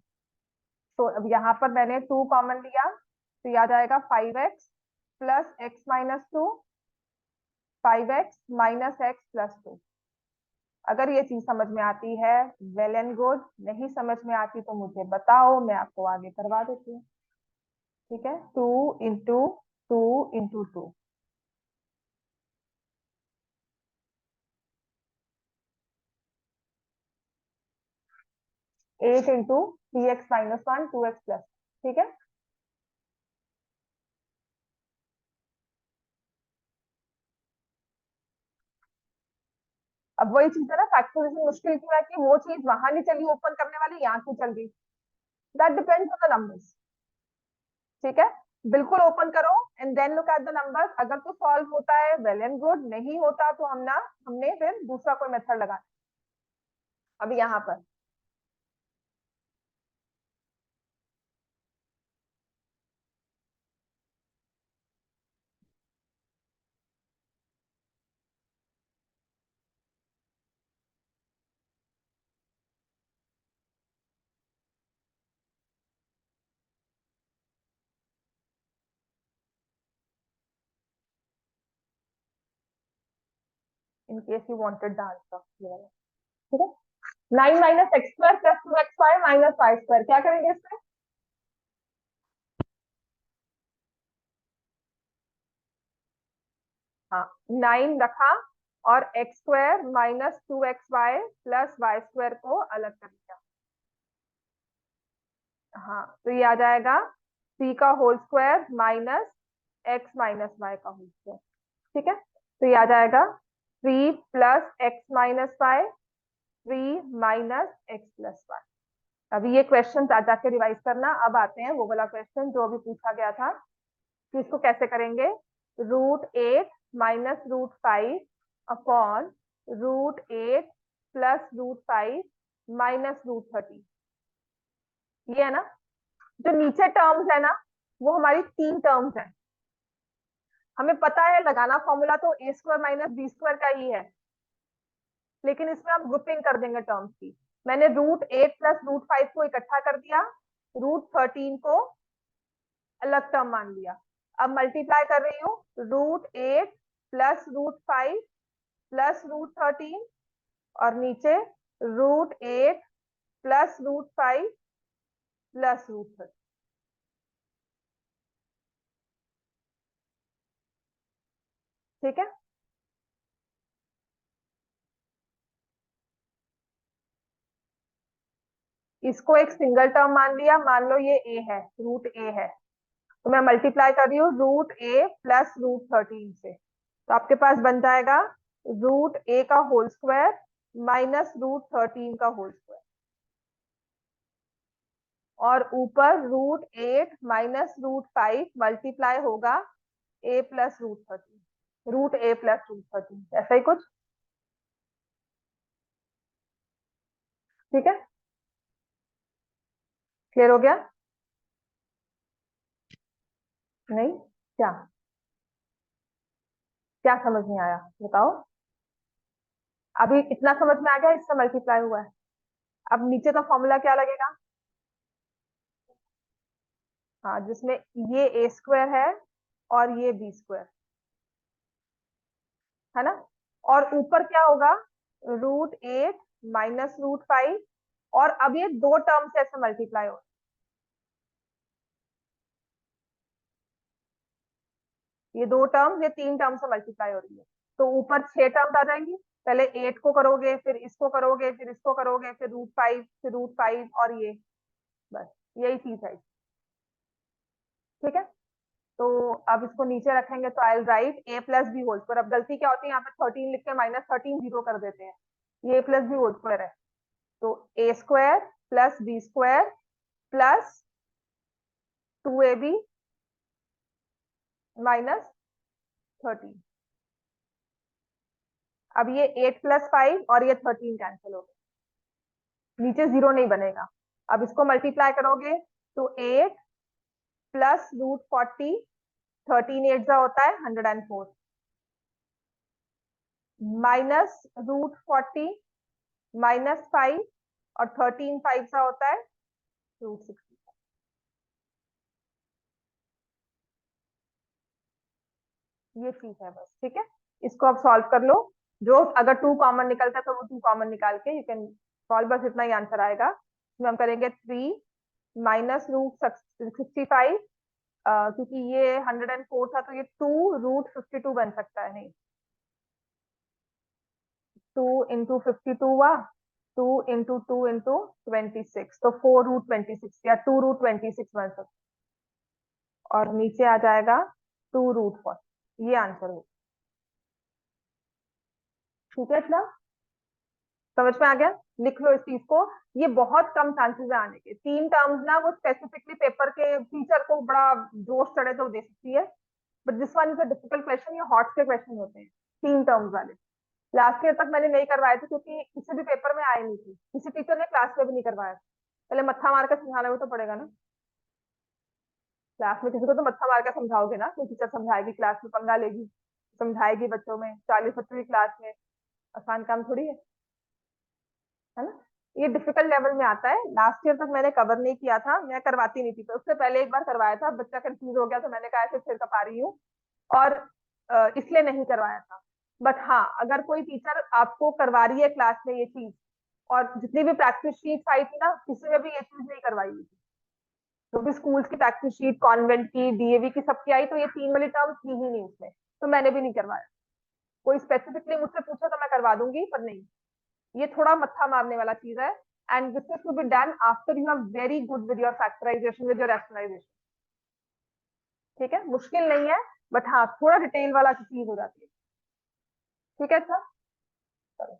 तो अब यहाँ पर मैंने 2 कॉमन लिया, तो याद आएगा 5x plus x minus 2, 5x minus x plus 2। अगर ये चीज समझ में आती है वेल एंड गुड, नहीं समझ में आती तो मुझे बताओ, मैं आपको आगे करवा देती हूँ। ठीक है, 2 into 2 8 into 3x-1 2x plus, ठीक है। अब वही चीज है ना, फैक्टराइजेशन मुश्किल क्यों है, कि वो चीज वहां नहीं चली ओपन करने वाली, यहाँ क्यों चल गई, that depends on the numbers. ठीक है, बिल्कुल ओपन करो and then look at the numbers, अगर तो सॉल्व होता है वेल एंड गुड, नहीं होता तो हमने फिर दूसरा कोई मेथड लगाना। अभी यहाँ पर in case you wanted the answer. ठीक है, 9 minus x square plus 2xy minus y square, क्या करेंगे इसमें? हाँ, 9 रखा और x square minus 2xy plus Y square को अलग कर दिया। हाँ, तो ये आ जाएगा c का whole square minus x minus y का होल स्क्वायर। ठीक है, तो ये आ जाएगा 3 plus x minus y, 3 minus x plus y. अभी ये क्वेश्चन जाके रिवाइज करना। अब आते हैं वो वाला क्वेश्चन जो अभी पूछा गया था कि इसको कैसे करेंगे। √8 माइनस √5 अपॉन √8 प्लस √5 माइनस √30, ये है ना। जो नीचे टर्म्स है ना, वो हमारी 3 टर्म्स है। हमें पता है लगाना फॉर्मूला तो A square minus B square का ही है, लेकिन इसमें हम ग्रुपिंग कर देंगे टर्म्स की। मैंने √8 प्लस √5 को इकट्ठा कर दिया, √13 को अलग टर्म मान लिया। अब मल्टीप्लाई कर रही हूँ, √8 प्लस √5 प्लस √13 और नीचे √8 प्लस √5 प्लस √13। ठीक है, इसको एक सिंगल टर्म मान लिया, मान लो ये ए है, √a है, तो मैं मल्टीप्लाई कर रही हूँ √a प्लस √13 से। तो आपके पास बन जाएगा √a का होल स्क्वायर माइनस √13 का होल स्क्वायर, और ऊपर √8 माइनस √5 मल्टीप्लाई होगा a प्लस √13, √a प्लस √13, ऐसा ही कुछ। ठीक है, क्लियर हो गया? नहीं, क्या क्या समझ नहीं आया बताओ। अभी इतना समझ में आ गया, इससे मल्टीप्लाई हुआ है। अब नीचे का फॉर्मूला क्या लगेगा? हाँ, जिसमें ये ए स्क्वायर है और ये बी स्क्वायर है ना, और ऊपर क्या होगा? √8 माइनस √5, और अब ये दो टर्म से ऐसे मल्टीप्लाई हो, ये दो टर्म, ये 3 टर्म से मल्टीप्लाई हो रही है। तो ऊपर 6 टर्म आ जाएंगी। पहले 8 को करोगे, फिर इसको करोगे, फिर इसको करोगे, फिर √5, फिर √5 और ये, बस यही चीज है। ठीक है, तो अब इसको नीचे रखेंगे तो आई राइट ए प्लस बी होल स्क्वायर। अब गलती क्या होती है, यहाँ पे 13 लिख के -13 जीरो कर देते हैं। ये A plus B whole square है, तो A square plus B square plus 2ab -13। अब ये 8 प्लस 5 और ये 13 कैंसिल हो गए, नीचे जीरो नहीं बनेगा। अब इसको मल्टीप्लाई करोगे तो 8 प्लस √40, 13 8 जा होता है 104, माइनस √40 -5 और 13 5 सा होता है √60। ये चीज है बस। ठीक है, इसको अब सॉल्व कर लो। जो अगर 2 कॉमन निकलता है तो वो 2 कॉमन निकाल के यू कैन सॉल्व, बस इतना ही आंसर आएगा। इसमें हम करेंगे 3 माइनस √65, क्योंकि ये 104 था तो ये 2 √52 बन सकता है। नहीं, 2 × 52 हुआ, 2 × 2 × 26, तो 4 √26 या 2 √26 बन सकता है, और नीचे आ जाएगा 2 √40। ये आंसर होगा। ठीक है, इतना समझ में आ गया? लिख लो इस चीज को। ये बहुत कम चांसेस है आने के, 3 टर्म्स ना, वो स्पेसिफिकली पेपर के टीचर को बड़ा जोश चढ़े तो दे सकती है, but this one is a difficult question. ये हॉट के क्वेश्चन होते हैं 3 टर्म्स वाले। लास्ट ईयर तक मैंने नहीं करवाए थे क्योंकि किसी भी पेपर में आए नहीं थे, किसी टीचर ने क्लास में भी नहीं करवाया। पहले मत्था मार के समझाना भी तो पड़ेगा ना, क्लास में किसी को तो मत्था मार के समझाओगे ना, कोई टीचर समझाएगी, क्लास में पंगा लेगी, समझाएगी बच्चों में, 40 बच्चों की क्लास में, आसान काम थोड़ी है ना। ये डिफिकल्ट लेवल में आता है। लास्ट ईयर तक मैंने कवर नहीं किया था, मैं करवाती नहीं थी, तो उससे पहले एक बार करवाया था, बच्चा कंफ्यूज हो गया तो मैंने कहा ऐसे फिर करवा रही हूँ, और इसलिए नहीं करवाया था। बट हाँ, अगर कोई टीचर आपको करवा रही है क्लास में ये चीज, और जितनी भी प्रैक्टिस शीट आई थी ना, किसी में भी ये चीज नहीं करवाई हुई थी, क्योंकि स्कूल्स की प्रैक्टिस शीट, कॉन्वेंट की, डीएवी की, सबकी आई, तो ये 3 वाली टर्म थी ही नहीं उसमें, तो मैंने भी नहीं करवाया। कोई स्पेसिफिकली मुझसे पूछो तो मैं करवा दूंगी, पर नहीं, ये थोड़ा मत्था मारने वाला चीज है। And this is to be done after you have very good with your factorization, with your rationalization. ठीक है, मुश्किल नहीं है, बट हाँ थोड़ा डिटेल वाला चीज हो जाती है। ठीक है, अच्छा, चलो।